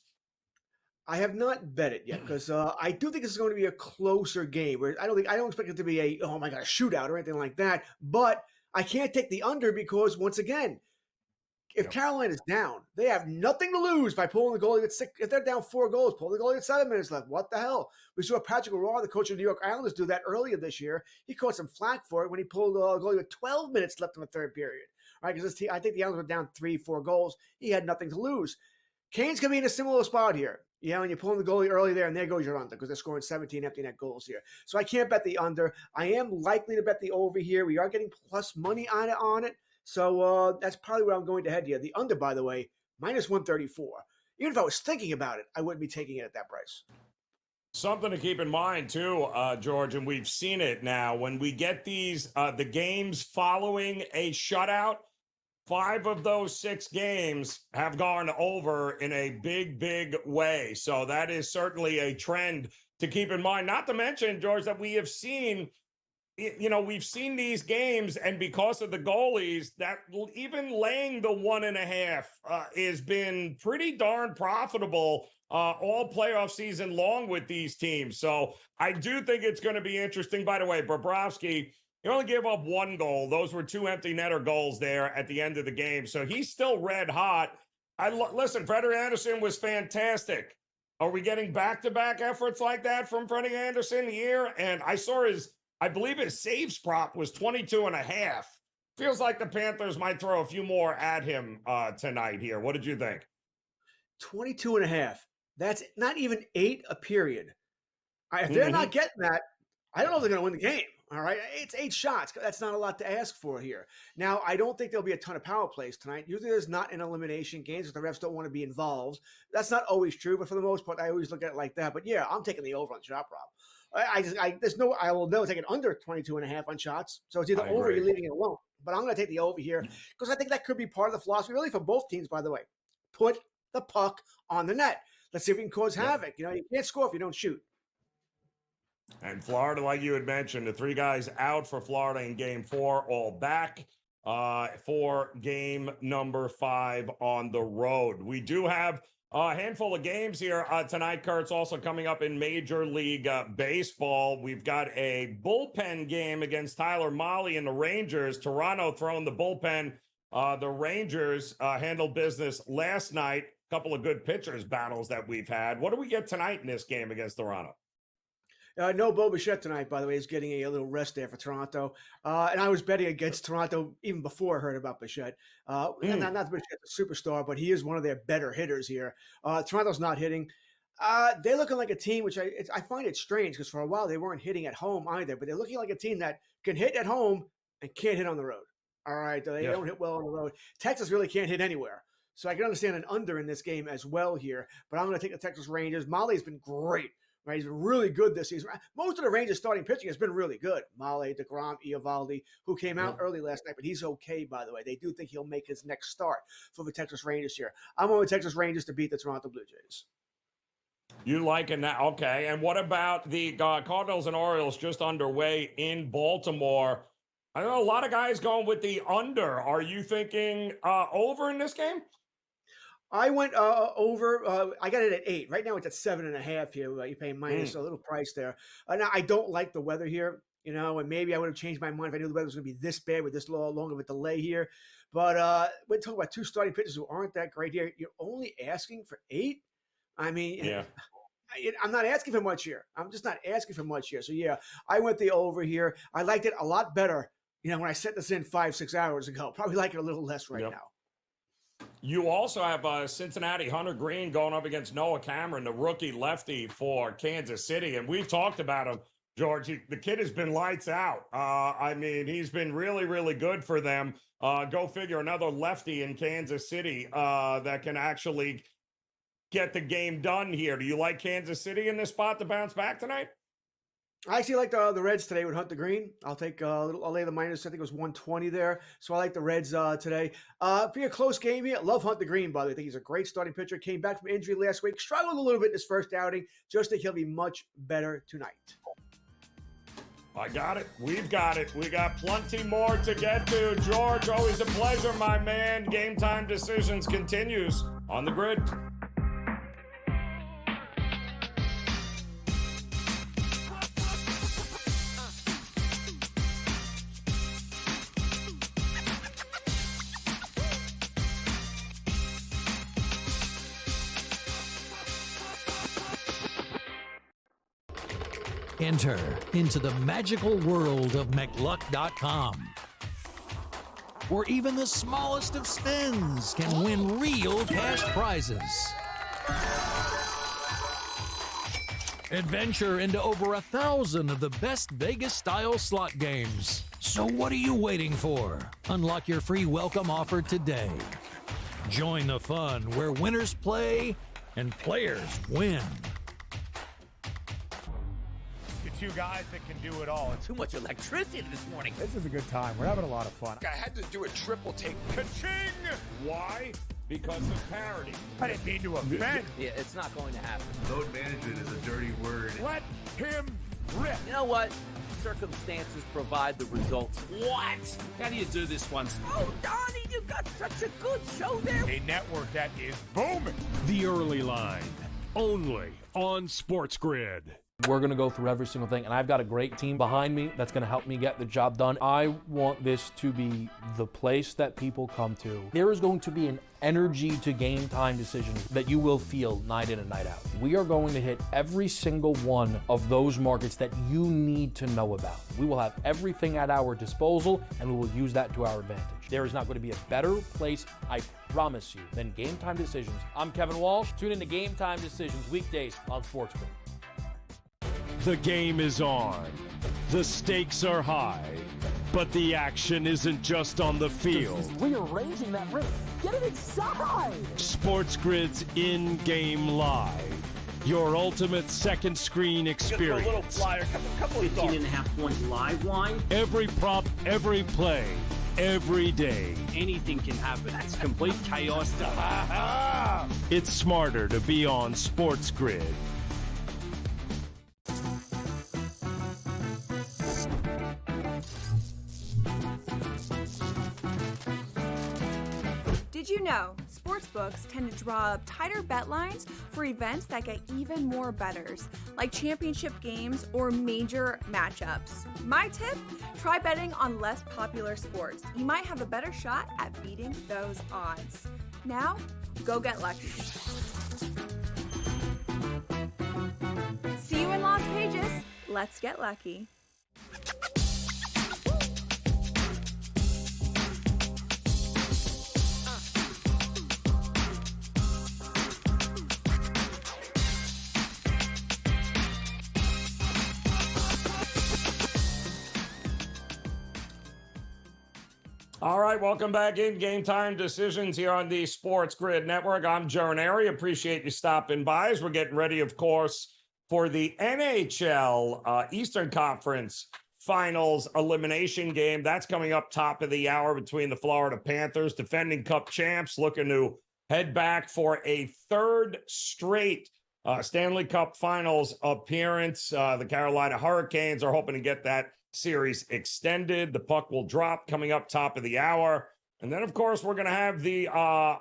I have not bet it yet because I do think this is going to be a closer game. Where I don't expect it to be a shootout or anything like that. But I can't take the under because once again, if Carolina's down, they have nothing to lose by pulling the goalie at 6. If they're down 4 goals, pull the goalie at 7 minutes left. What the hell? We saw Patrick Roy, the coach of the New York Islanders, do that earlier this year. He caught some flack for it when he pulled the goalie with 12 minutes left in the third period. All right, because I think the Islanders were down 3-4 goals. He had nothing to lose. Kane's going to be in a similar spot here. And you're pulling the goalie early there, and there goes your under because they're scoring 17 empty net goals here. So I can't bet the under. I am likely to bet the over here. We are getting plus money on it. So that's probably where I'm going to head here. The under, by the way, minus 134. Even if I was thinking about it, I wouldn't be taking it at that price. Something to keep in mind, too, George, and we've seen it now. When we get these, the games following a shutout, 5 of those 6 games have gone over in a big, big way. So that is certainly a trend to keep in mind. Not to mention, George, that we have seen, we've seen these games, and because of the goalies, that even laying the 1.5 has been pretty darn profitable all playoff season long with these teams. So I do think it's going to be interesting. By the way, Bobrovsky, he only gave up 1 goal. Those were 2 empty netter goals there at the end of the game. So he's still red hot. Listen, Freddie Anderson was fantastic. Are we getting back-to-back efforts like that from Freddie Anderson here? And I believe his saves prop was 22.5. Feels like the Panthers might throw a few more at him tonight here. What did you think? 22.5. That's not even 8 a period. If they're not getting that, I don't know if they're going to win the game. All right, it's 8 shots. That's not a lot to ask for here. Now, I don't think there'll be a ton of power plays tonight. Usually there's not an elimination games if the refs don't want to be involved. That's not always true, but for the most part, I always look at it like that. But yeah, I'm taking the over on shot prop. I will never take it under 22.5 on shots. So it's either over or you're leaving it alone. But I'm going to take the over here because I think that could be part of the philosophy, really, for both teams, by the way. Put the puck on the net. Let's see if we can cause havoc. You can't score if you don't shoot. And Florida, like you had mentioned, the 3 guys out for Florida in game 4, all back for game number 5 on the road. We do have a handful of games here tonight, Kurt's also coming up in Major League Baseball. We've got a bullpen game against Tyler Mahle and the Rangers. Toronto throwing the bullpen. The Rangers handled business last night. A couple of good pitchers battles that we've had. What do we get tonight in this game against Toronto? No Bo Bichette tonight, by the way. He's getting a little rest there for Toronto. And I was betting against Toronto even before I heard about Bichette. Not that Bichette's a superstar, but he is one of their better hitters here. Toronto's not hitting. They're looking like a team, which I find it strange because for a while they weren't hitting at home either. But they're looking like a team that can hit at home and can't hit on the road. All right, they don't hit well on the road. Texas really can't hit anywhere. So I can understand an under in this game as well here. But I'm going to take the Texas Rangers. Mahle's been great. Right, he's been really good this season. Most of the Rangers starting pitching has been really good. Mahle, DeGrom, Eovaldi, who came out early last night, but he's okay, by the way. They do think he'll make his next start for the Texas Rangers here. I'm going with Texas Rangers to beat the Toronto Blue Jays. You liking that? Okay. And what about the Cardinals and Orioles just underway in Baltimore? I know a lot of guys going with the under. Are you thinking over in this game? I went over. I got it at 8. Right now it's at 7.5 here. You're paying minus a little price there. Now I don't like the weather here. and maybe I would have changed my mind if I knew the weather was going to be this bad with this long of a delay here. But we're talking about two starting pitchers who aren't that great here. You're only asking for 8? I mean, yeah. I'm not asking for much here. I'm just not asking for much here. So, yeah, I went the over here. I liked it a lot better, when I set this in 5-6 hours ago. Probably like it a little less right now. You also have Cincinnati Hunter Green going up against Noah Cameron, the rookie lefty for Kansas City. And we've talked about him, George. The kid has been lights out. I mean, he's been really, really good for them. Go figure, another lefty in Kansas City that can actually get the game done here. Do you like Kansas City in this spot to bounce back tonight? I actually like the Reds today with Hunter Green. I'll lay the minus. I think it was 120 there. So I like the Reds today. Be a close game here. Love Hunter Green, by the way. I think he's a great starting pitcher. Came back from injury last week. Struggled a little bit in his first outing. Just think he'll be much better tonight. I got it. We've got it. We got plenty more to get to. George, always a pleasure, my man. Game Time Decisions continues on the grid. Enter into the magical world of McLuck.com, where even the smallest of spins can win real cash prizes. Adventure into over 1,000 of the best Vegas-style slot games. So what are you waiting for? Unlock your free welcome offer today. Join the fun where winners play and players win. Two guys that can do it all. Too much electricity this morning. This is a good time. We're having a lot of fun. I had to do a triple take. Ka-ching! Why? Because of parity. I didn't mean to offend. Yeah, it's not going to happen. Load management is a dirty word. Let him rip. You know what? Circumstances provide the results. What? How do you do this one? Oh, Donnie, you got such a good show there. A network that is booming. The early line, only on SportsGrid. We're going to go through every single thing, and I've got a great team behind me that's going to help me get the job done. I want this to be the place that people come to. There is going to be an energy to Game Time Decisions that you will feel night in and night out. We are going to hit every single one of those markets that you need to know about. We will have everything at our disposal, and we will use that to our advantage. There is not going to be a better place, I promise you, than Game Time Decisions. I'm Kevin Walsh. Tune in to Game Time Decisions weekdays on SportsGrid. The game is on. The stakes are high. But the action isn't just on the field. He's rearranging that rim. Get it inside! SportsGrid's in-game live. Your ultimate second screen experience. A little flyer, couple of 15.5-point live line. Every prop, every play, every day. Anything can happen. That's complete chaos. It's smarter to be on SportsGrid. Did you know sportsbooks tend to draw up tighter bet lines for events that get even more bettors, like championship games or major matchups? My tip? Try betting on less popular sports. You might have a better shot at beating those odds. Now, go get lucky. See you in Las Vegas. Let's get lucky. All right, welcome back in Game Time Decisions here on the SportsGrid Network. I'm Joe Raineri. Appreciate you stopping by as we're getting ready, of course, for the NHL Eastern Conference Finals elimination game. That's coming up top of the hour between the Florida Panthers, defending Cup champs, looking to head back for a third straight Stanley Cup Finals appearance. The Carolina Hurricanes are hoping to get that series extended. The puck will drop coming up top of the hour. And then, of course, we're going to have the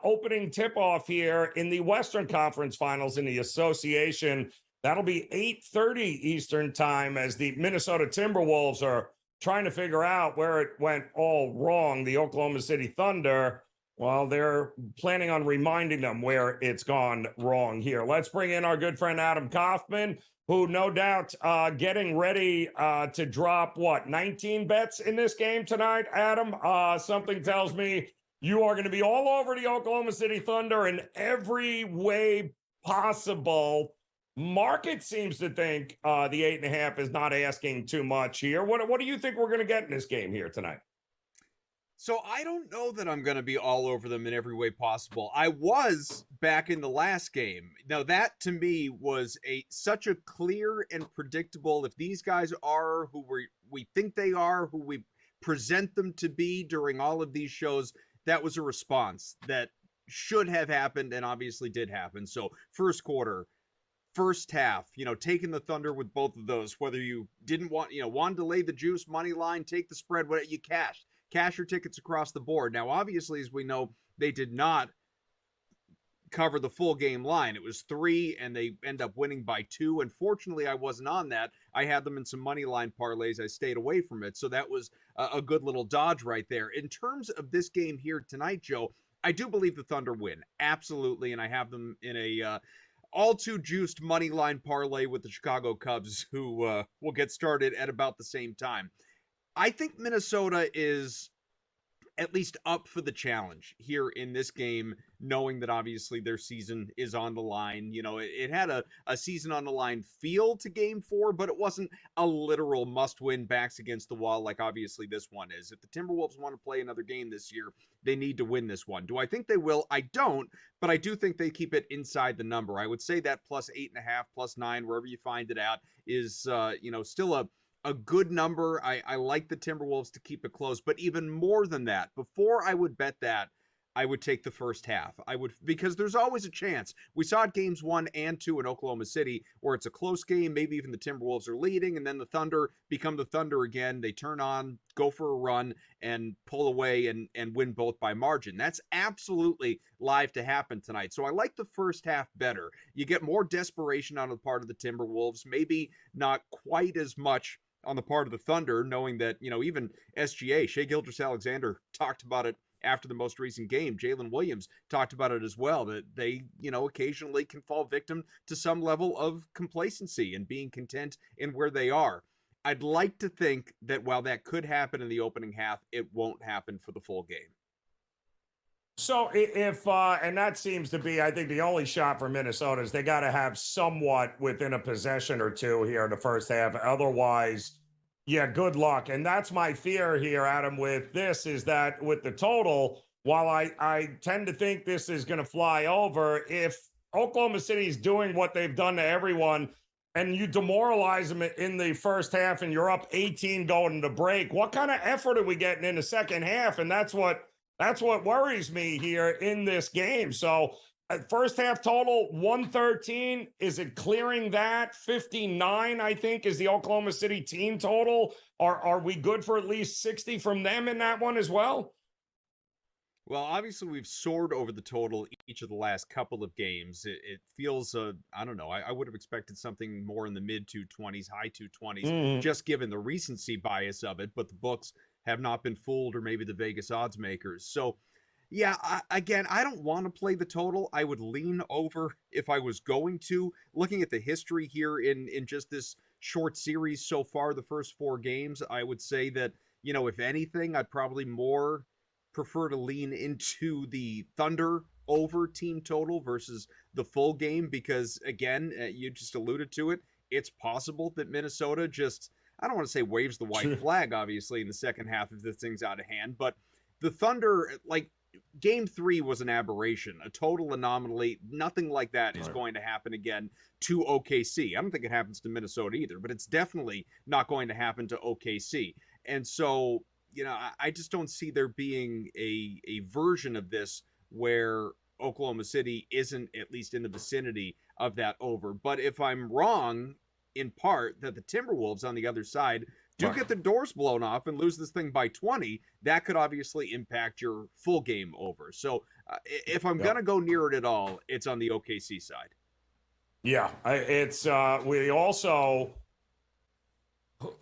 opening tip-off here in the Western Conference Finals in the association. That'll be 8:30 Eastern time as the Minnesota Timberwolves are trying to figure out where it went all wrong. The Oklahoma City Thunder, well, they're planning on reminding them where it's gone wrong here. Let's bring in our good friend Adam Kaufman, who no doubt getting ready to drop, 19 bets in this game tonight, Adam? Something tells me you are going to be all over the Oklahoma City Thunder in every way possible. Market seems to think the 8.5 is not asking too much here. What do you think we're going to get in this game here tonight? So I don't know that I'm going to be all over them in every way possible. I was back in the last game. Now that to me was such a clear and predictable, if these guys are who we think they are, who we present them to be during all of these shows, that was a response that should have happened and obviously did happen. So first quarter, first half, taking the Thunder with both of those, whether you didn't wanted to lay the juice, money line, take the spread, whatever, you cashed. Cash your tickets across the board. Now, obviously, as we know, they did not cover the full game line. It was 3, and they end up winning by 2. Unfortunately, I wasn't on that. I had them in some money line parlays. I stayed away from it. So that was a good little dodge right there. In terms of this game here tonight, Joe, I do believe the Thunder win. Absolutely. And I have them in a all too juiced money line parlay with the Chicago Cubs, who will get started at about the same time. I think Minnesota is at least up for the challenge here in this game, knowing that obviously their season is on the line. It had a season on the line feel to game 4, but it wasn't a literal must-win backs against the wall like obviously this one is. If the Timberwolves want to play another game this year, they need to win this one. Do I think they will? I don't, but I do think they keep it inside the number. I would say that plus 8.5, plus 9, wherever you find it at, is still a good number. I like the Timberwolves to keep it close, but even more than that, before I would bet that, I would take the first half. Because there's always a chance. We saw it games 1 and 2 in Oklahoma City, where it's a close game. Maybe even the Timberwolves are leading, and then the Thunder become the Thunder again. They turn on, go for a run, and pull away and win both by margin. That's absolutely live to happen tonight. So I like the first half better. You get more desperation on the part of the Timberwolves, maybe not quite as much on the part of the Thunder, knowing that, even SGA, Shai Gilgeous-Alexander, talked about it after the most recent game. Jalen Williams talked about it as well, that they, occasionally can fall victim to some level of complacency and being content in where they are. I'd like to think that while that could happen in the opening half, it won't happen for the full game. So if and that seems to be, I think, the only shot for Minnesota is they got to have somewhat within a possession or two here in the first half. Otherwise, yeah, good luck. And that's my fear here, Adam, with this, is that with the total, while I tend to think this is going to fly over, if Oklahoma City is doing what they've done to everyone and you demoralize them in the first half and you're up 18 going into break, what kind of effort are we getting in the second half? And that's what worries me here in this game. So first half total, 113. Is it clearing that? 59, I think, is the Oklahoma City team total. Are we good for at least 60 from them in that one as well? Well, obviously we've soared over the total each of the last couple of games. It feels, I don't know, I would have expected something more in the mid 220s, high 220s, just given the recency bias of it. But the books have not been fooled, or maybe the Vegas odds makers. So, yeah, again, I don't want to play the total. I would lean over if I was going to. Looking at the history here in just this short series so far, the first 4 games, I would say that, if anything, I'd probably more prefer to lean into the Thunder over team total versus the full game, because, again, you just alluded to it, it's possible that Minnesota just, I don't want to say waves the white flag, obviously, in the second half if this thing's out of hand, but the Thunder, like, Game 3 was an aberration, a total anomaly. Nothing like that is going to happen again to OKC. I don't think it happens to Minnesota either, but it's definitely not going to happen to OKC. And so, I just don't see there being a version of this where Oklahoma City isn't at least in the vicinity of that over. But if I'm wrong, in part, that the Timberwolves on the other side do get the doors blown off and lose this thing by 20, that could obviously impact your full game over. So if I'm going to go near it at all, it's on the OKC side. Yeah, we also,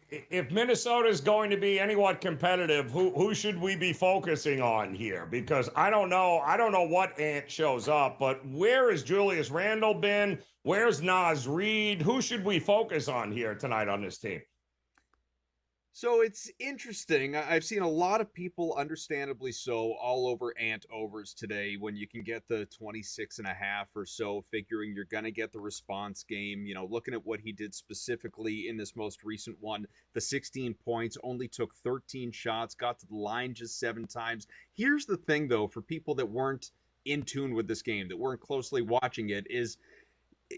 if Minnesota is going to be anywhat competitive, who should we be focusing on here? Because I don't know what Ant shows up, but where has Julius Randle been? Where's Naz Reid? Who should we focus on here tonight on this team? So it's interesting. I've seen a lot of people, understandably so, all over Ant overs today when you can get the 26.5 or so, figuring you're going to get the response game. Looking at what he did specifically in this most recent one, the 16 points, only took 13 shots, got to the line just 7 times. Here's the thing, though, for people that weren't in tune with this game, that weren't closely watching it, is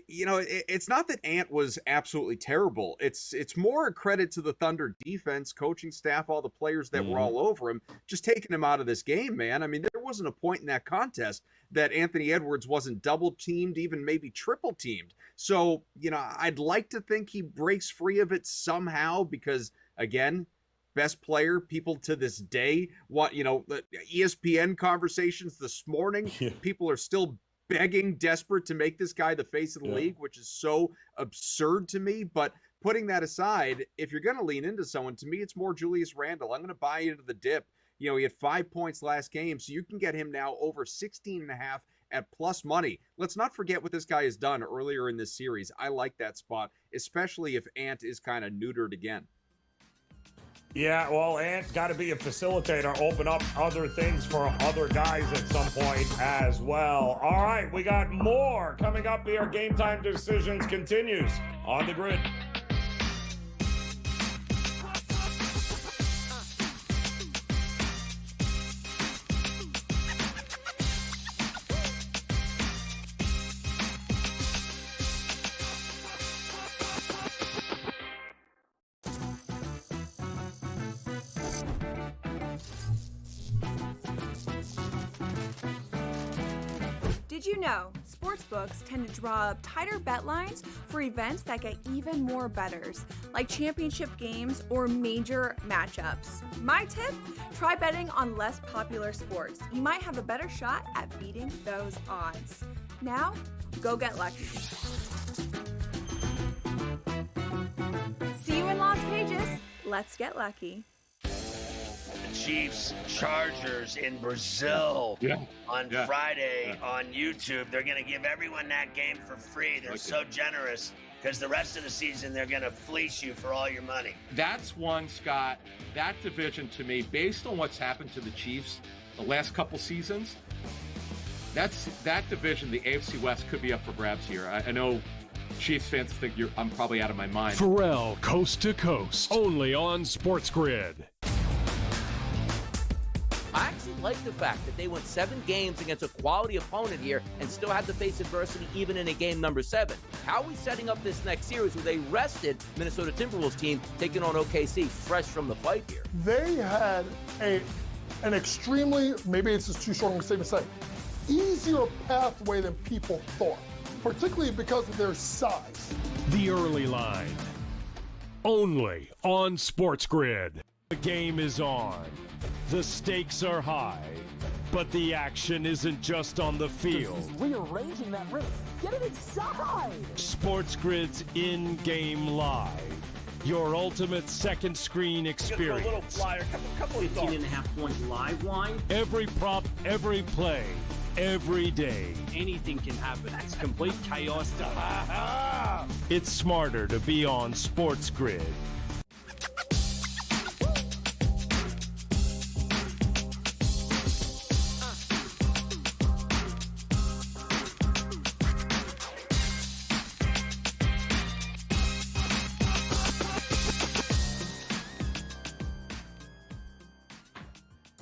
it's not that Ant was absolutely terrible. It's more a credit to the Thunder defense, coaching staff, all the players that were all over him, just taking him out of this game, man. I mean, there wasn't a point in that contest that Anthony Edwards wasn't double teamed, even maybe triple teamed. So, I'd like to think he breaks free of it somehow because, again, best player, people to this day, the ESPN conversations this morning, people are still begging, desperate to make this guy the face of the league, which is so absurd to me. But putting that aside, if you're going to lean into someone, to me, it's more Julius Randle. I'm going to buy into the dip. He had 5 points last game, so you can get him now over 16.5 at plus money. Let's not forget what this guy has done earlier in this series. I like that spot, especially if Ant is kind of neutered again. Yeah, well, Ant's got to be a facilitator, open up other things for other guys at some point as well. All right, we got more coming up here. Game Time Decisions continues on the grid. Did you know sportsbooks tend to draw up tighter bet lines for events that get even more bettors, like championship games or major matchups? My tip? Try betting on less popular sports. You might have a better shot at beating those odds. Now, go get lucky. See you in Las Vegas. Let's get lucky. Chiefs Chargers in Brazil on Friday on YouTube. They're going to give everyone that game for free. They're so generous because the rest of the season they're going to fleece you for all your money. That's one, Scott. That division, to me, based on what's happened to the Chiefs the last couple seasons, that division, the AFC West, could be up for grabs here. I know Chiefs fans think I'm probably out of my mind. Pharrell, coast to coast, only on SportsGrid. I actually like the fact that they went 7 games against a quality opponent here and still had to face adversity even in a game number 7. How are we setting up this next series with a rested Minnesota Timberwolves team taking on OKC fresh from the fight here? They had an extremely, maybe it's just too strong of a statement to say, easier pathway than people thought, particularly because of their size. The early line, only on SportsGrid. The game is on. The stakes are high, but the action isn't just on the field. He's rearranging that rim. Get it inside! SportsGrid's in-game live. Your ultimate second screen experience. A little flyer, couple 18.5-point live line. Every prop, every play, every day. Anything can happen. That's complete chaos. It's smarter to be on SportsGrid.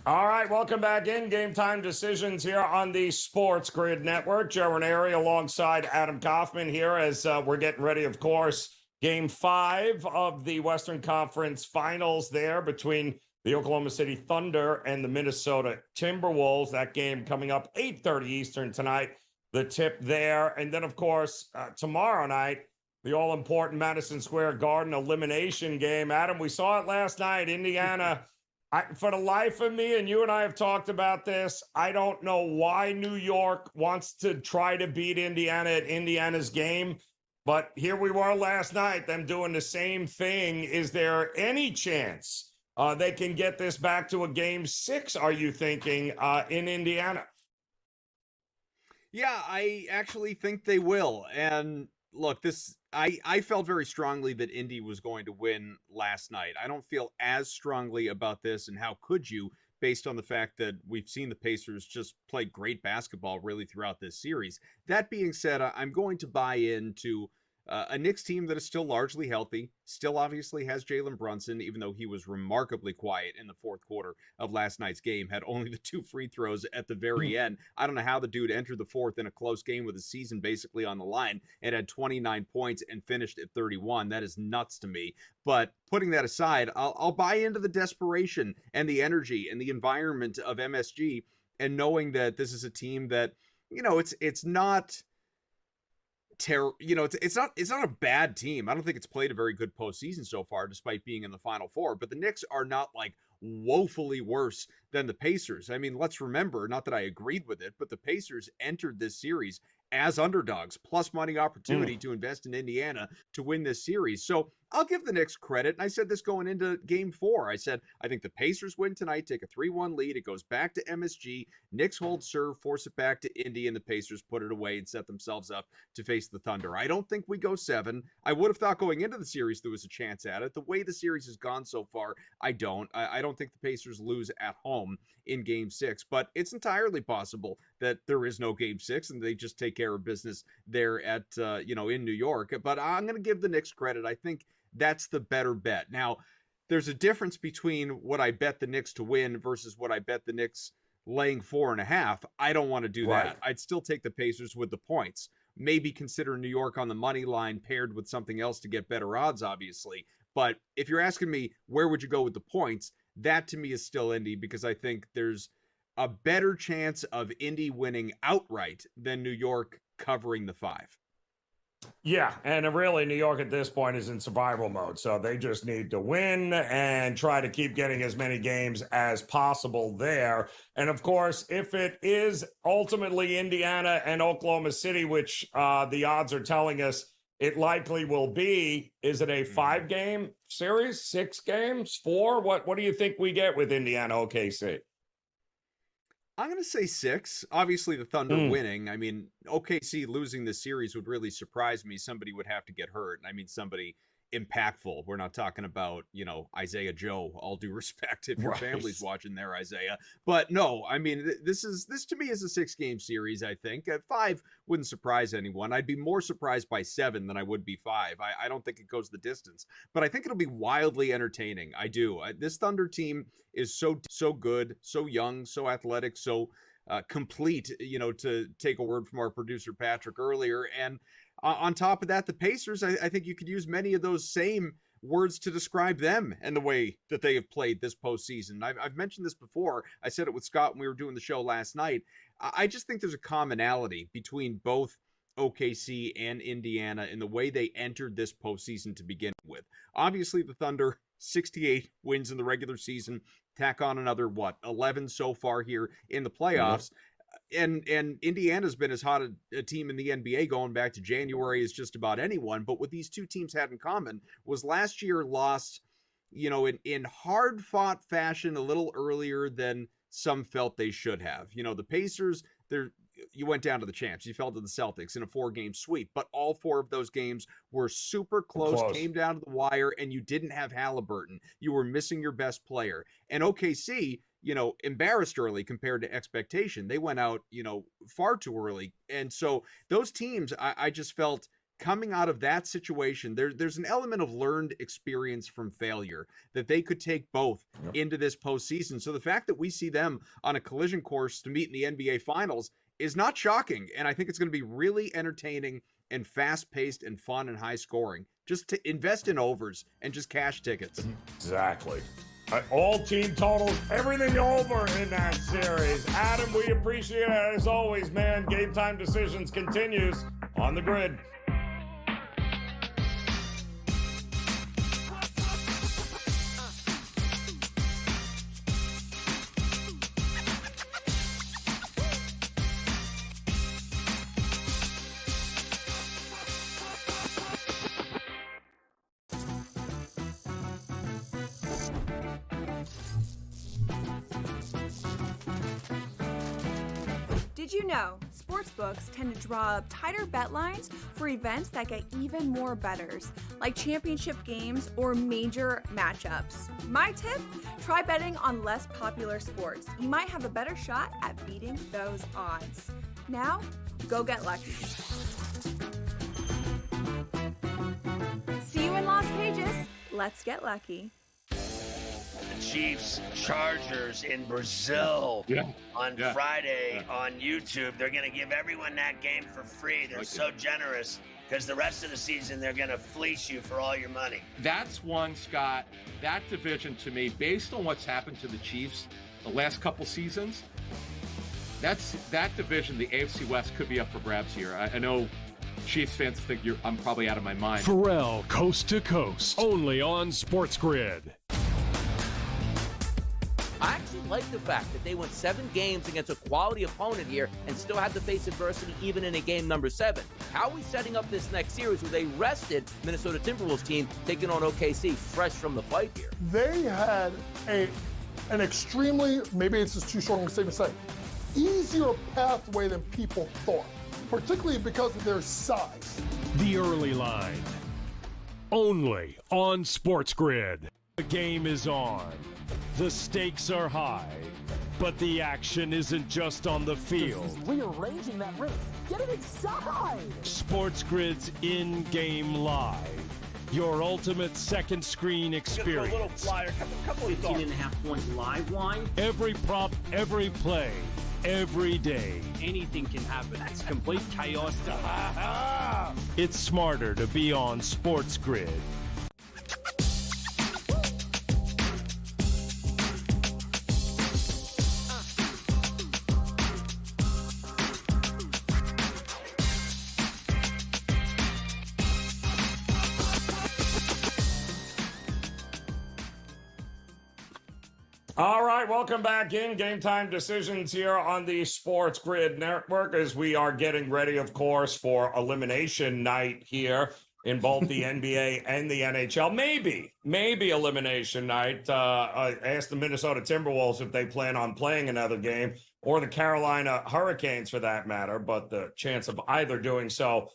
All right, welcome back in. Game Time Decisions here on the SportsGrid Network. Joe Raineri alongside Adam Kaufman here as we're getting ready, of course, Game 5 of the Western Conference Finals there between the Oklahoma City Thunder and the Minnesota Timberwolves. That game coming up 8:30 Eastern tonight, the tip there. And then, of course, tomorrow night, the all-important Madison Square Garden elimination game. Adam, we saw it last night, Indiana For the life of me, and you and I have talked about this, I don't know why New York wants to try to beat Indiana at Indiana's game, but here we were last night, them doing the same thing. Is there any chance they can get this back to a game 6, are you thinking, in Indiana? Yeah, I actually think they will. And look, I felt very strongly that Indy was going to win last night. I don't feel as strongly about this, and how could you, based on the fact that we've seen the Pacers just play great basketball really throughout this series. That being said, I'm going to buy into a Knicks team that is still largely healthy, still obviously has Jalen Brunson, even though he was remarkably quiet in the fourth quarter of last night's game, had only the 2 free throws at the very end. I don't know how the dude entered the fourth in a close game with the season basically on the line and had 29 points and finished at 31. That is nuts to me. But putting that aside, I'll buy into the desperation and the energy and the environment of MSG, and knowing that this is a team that, it's not... it's not a bad team. I don't think it's played a very good postseason so far, despite being in the Final Four. But the Knicks are not like woefully worse than the Pacers. I mean, let's remember, not that I agreed with it, but the Pacers entered this series as underdogs, plus money opportunity to invest in Indiana to win this series. So I'll give the Knicks credit. And I said this going into game 4. I said, I think the Pacers win tonight, take a 3-1 lead. It goes back to MSG. Knicks hold serve, force it back to Indy, and the Pacers put it away and set themselves up to face the Thunder. I don't think we go 7. I would have thought going into the series there was a chance at it. The way the series has gone so far, I don't. I don't think the Pacers lose at home in game 6, but it's entirely possible that there is no game 6 and they just take care of business there at, in New York. But I'm going to give the Knicks credit. I think that's the better bet. Now, there's a difference between what I bet the Knicks to win versus what I bet the Knicks laying 4.5. I don't want to do that. I'd still take the Pacers with the points. Maybe consider New York on the money line paired with something else to get better odds, obviously. But if you're asking me, where would you go with the points? That to me is still Indy, because I think there's a better chance of Indy winning outright than New York covering the 5. Yeah, and really New York at this point is in survival mode, so they just need to win and try to keep getting as many games as possible there. And of course, if it is ultimately Indiana and Oklahoma City, which the odds are telling us it likely will be, is it a 5-game series, 6 games, 4? What do you think we get with Indiana OKC? I'm going to say 6. Obviously, the Thunder winning. I mean, OKC losing the series would really surprise me. Somebody would have to get hurt. I mean, somebody impactful. We're not talking about, Isaiah Joe, all due respect if your family's watching there, Isaiah. But no, I mean, this to me is a 6-game series, I think. 5 wouldn't surprise anyone. I'd be more surprised by 7 than I would be 5. I don't think it goes the distance, but I think it'll be wildly entertaining. I do. This Thunder team is so good, so young, so athletic, so complete, to take a word from our producer Patrick earlier. And on top of that, the Pacers, I think you could use many of those same words to describe them and the way that they have played this postseason. I've mentioned this before. I said it with Scott when we were doing the show last night. I just think there's a commonality between both OKC and Indiana in the way they entered this postseason to begin with. Obviously, the Thunder, 68 wins in the regular season, tack on another, 11 so far here in the playoffs. And Indiana's been as hot a team in the NBA going back to January as just about anyone. But what these two teams had in common was last year lost, in hard-fought fashion a little earlier than some felt they should have. The Pacers, you went down to the champs. You fell to the Celtics in a 4-game sweep. But all 4 of those games were super close, came down to the wire, and you didn't have Halliburton. You were missing your best player. And OKC, embarrassed early compared to expectation. They went out, far too early. And so those teams, I just felt coming out of that situation, there's an element of learned experience from failure that they could take both into this postseason. So the fact that we see them on a collision course to meet in the NBA Finals is not shocking. And I think it's going to be really entertaining and fast-paced and fun and high-scoring. Just to invest in overs and just cash tickets. Exactly. All team totals, everything over in that series. Adam, we appreciate it as always, man. Game Time Decisions continues on the grid. Did you know sportsbooks tend to draw up tighter bet lines for events that get even more bettors, like championship games or major matchups? My tip? Try betting on less popular sports. You might have a better shot at beating those odds. Now, go get lucky. See you in Las Vegas. Let's get lucky. The Chiefs Chargers in Brazil on Friday on YouTube. They're going to give everyone that game for free. They're so generous because the rest of the season they're going to fleece you for all your money. That's one, Scott. That division to me, based on what's happened to the Chiefs the last couple seasons, that division, the AFC West, could be up for grabs here. I know Chiefs fans think I'm probably out of my mind. Pharrell, coast to coast, only on SportsGrid. I actually like the fact that they went 7 games against a quality opponent here and still had to face adversity even in a game number 7. How are we setting up this next series with a rested Minnesota Timberwolves team taking on OKC fresh from the fight here? They had an extremely, maybe it's just too strong of a statement to say, easier pathway than people thought, particularly because of their size. The early line, only on SportsGrid. The game is on. The stakes are high, but the action isn't just on the field. He's rearranging that roof. Get it inside! SportsGrid's in-game live. Your ultimate second screen experience. A little flyer, couple of 15.5-point live line. Every prop, every play, every day. Anything can happen. It's complete chaos. It's smarter to be on SportsGrid. All right, welcome back in. Game Time Decisions here on the SportsGrid Network as we are getting ready, of course, for elimination night here in both the NBA and the NHL. Maybe elimination night. Ask the Minnesota Timberwolves if they plan on playing another game, or the Carolina Hurricanes for that matter, but the chance of either doing so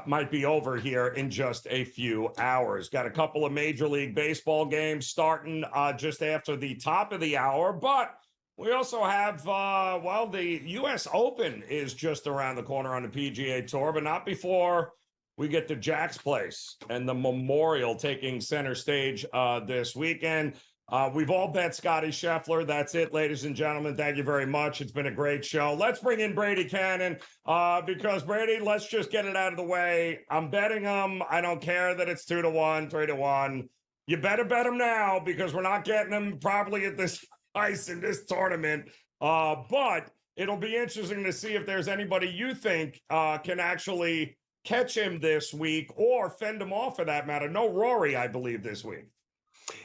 might be over here in just a few hours. Got a couple of Major League Baseball games starting just after the top of the hour, but we also have, the U.S. Open is just around the corner on the PGA Tour, but not before we get to Jack's Place and the Memorial taking center stage this weekend. We've all bet Scotty Scheffler. That's it, ladies and gentlemen. Thank you very much. It's been a great show. Let's bring in Brady Cannon because, Brady, let's just get it out of the way. I'm betting him. I don't care that it's 2-1, 3-1. You better bet him now because we're not getting him probably at this price in this tournament. But it'll be interesting to see if there's anybody you think can actually catch him this week or fend him off for that matter. No Rory, I believe, this week.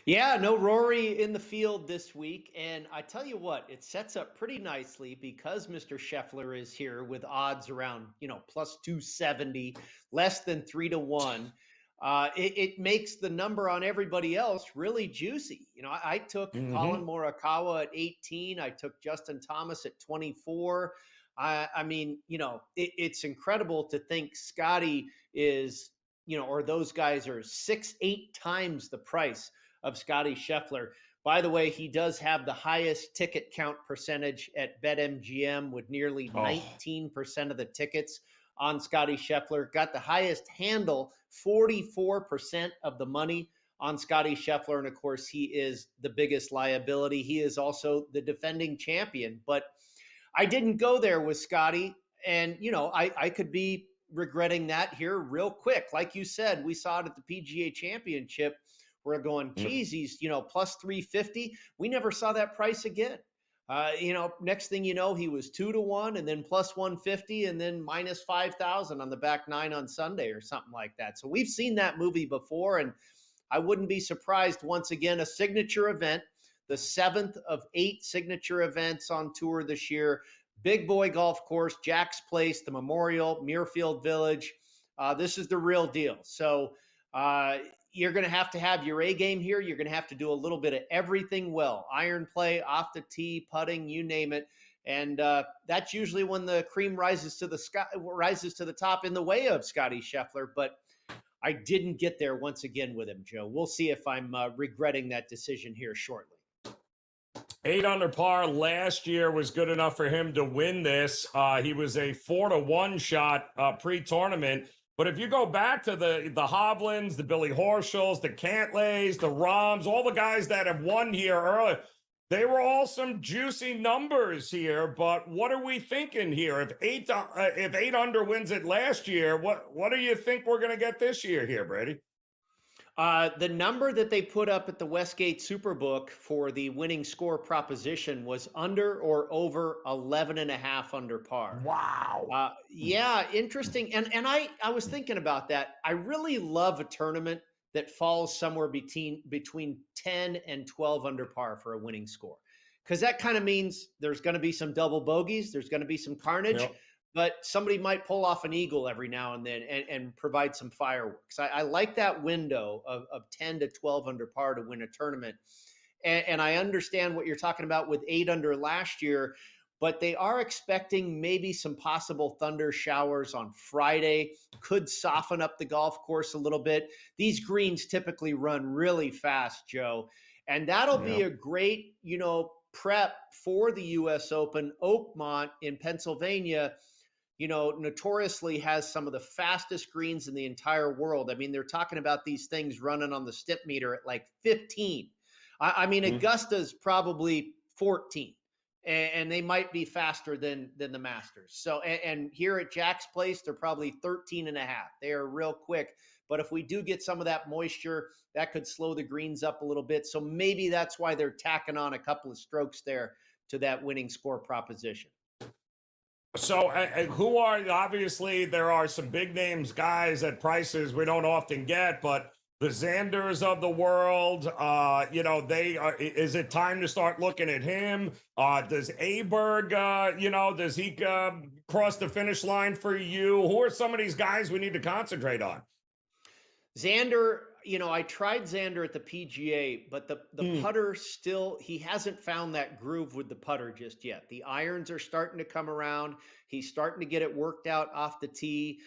Yeah, no Rory in the field this week. And I tell you what, it sets up pretty nicely because Mr. Scheffler is here with odds around, plus 270, less than 3-1. It makes the number on everybody else really juicy. I took Colin Morikawa at 18. I took Justin Thomas at 24. It's incredible to think Scotty is, or those guys are 6-8 times the price of Scotty Scheffler. By the way, he does have the highest ticket count percentage at BetMGM with nearly 19% of the tickets on Scotty Scheffler. Got the highest handle, 44% of the money on Scotty Scheffler. And of course, he is the biggest liability. He is also the defending champion. But I didn't go there with Scotty. And, I could be regretting that here real quick. Like you said, we saw it at the PGA Championship. We're going, geez, he's, plus 350. We never saw that price again. Next thing you know, he was 2-1 and then plus 150 and then minus 5,000 on the back nine on Sunday or something like that. So we've seen that movie before, and I wouldn't be surprised once again, a signature event, the 7th of 8 signature events on tour this year. Big Boy Golf Course, Jack's Place, the Memorial, Muirfield Village. This is the real deal. So you're going to have your A game here. You're going to have to do a little bit of everything well. Iron play, off the tee, putting, you name it. And that's usually when the cream rises to the top in the way of Scotty Scheffler. But I didn't get there once again with him, Joe. We'll see if I'm regretting that decision here shortly. 8 under par last year was good enough for him to win this. He was a 4-1 shot pre-tournament. But if you go back to the Hovlands, the Billy Horschels, the Cantlays, the Roms, all the guys that have won here earlier, they were all some juicy numbers here. But what are we thinking here? If 8 under wins it last year, what do you think we're going to get this year here, Brady? The number that they put up at the Westgate Superbook for the winning score proposition was under or over 11.5 under par. Wow. Yeah, interesting. And I was thinking about that. I really love a tournament that falls somewhere between 10 and 12 under par for a winning score. Because that kind of means there's going to be some double bogeys, there's going to be some carnage. Yep. But somebody might pull off an eagle every now and then and provide some fireworks. I like that window of 10 to 12 under par to win a tournament. And I understand what you're talking about with 8 under last year, but they are expecting maybe some possible thunder showers on Friday. Could soften up the golf course a little bit. These greens typically run really fast, Joe. And that'll be a great, prep for the U.S. Open. Oakmont in Pennsylvania, notoriously has some of the fastest greens in the entire world. I mean, they're talking about these things running on the Stimpmeter at like 15. I mean, Augusta's probably 14, and they might be faster than the Masters. So, and here at Jack's Place, they're probably 13.5. They are real quick. But if we do get some of that moisture, that could slow the greens up a little bit. So maybe that's why they're tacking on a couple of strokes there to that winning score proposition. So who are, obviously there are some big names guys at prices we don't often get, but the Xanders of the world, is it time to start looking at him? Does Aberg, does he cross the finish line for you? Who are some of these guys we need to concentrate on? Xander, I tried Xander at the PGA, but the putter still, he hasn't found that groove with the putter just yet. The irons are starting to come around. He's starting to get it worked out off the tee.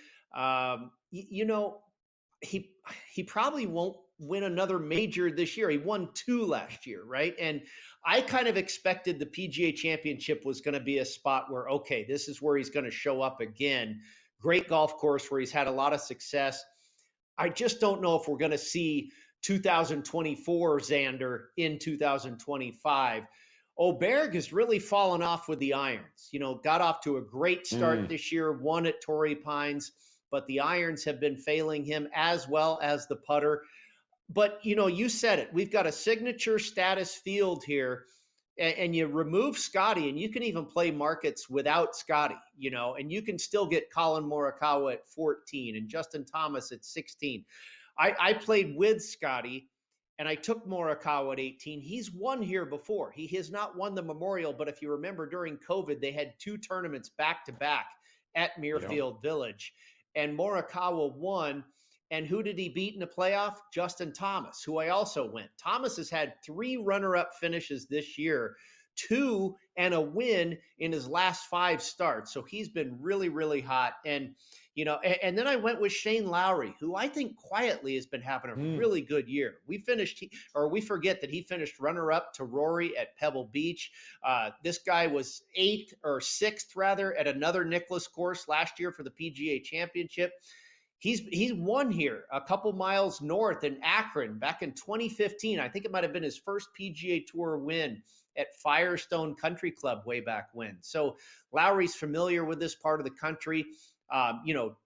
He probably won't win another major this year. He won 2 last year, right? And I kind of expected the PGA Championship was going to be a spot where, okay, this is where he's going to show up again. Great golf course where he's had a lot of success. I just don't know if we're going to see 2024 Xander in 2025. Oberg has really fallen off with the irons. Got off to a great start this year, won at Torrey Pines, but the irons have been failing him as well as the putter. But, you said it. We've got a signature status field here, and you remove Scotty, and you can even play markets without Scotty, and you can still get Colin Morikawa at 14 and Justin Thomas at 16. I played with Scotty, and I took Morikawa at 18. He's won here before. He has not won the Memorial, but if you remember during COVID, they had 2 tournaments back-to-back at Muirfield Village, and Morikawa won. And who did he beat in the playoff? Justin Thomas, who I also went. Thomas has had 3 runner-up finishes this year, 2 and a win in his last 5 starts. So he's been really, really hot. And, and then I went with Shane Lowry, who I think quietly has been having a really good year. We forget that he finished runner-up to Rory at Pebble Beach. This guy was 8th or 6th rather at another Nicklaus course last year for the PGA Championship. He's won here a couple miles north in Akron back in 2015. I think it might have been his first PGA Tour win at Firestone Country Club way back when. So Lowry's familiar with this part of the country.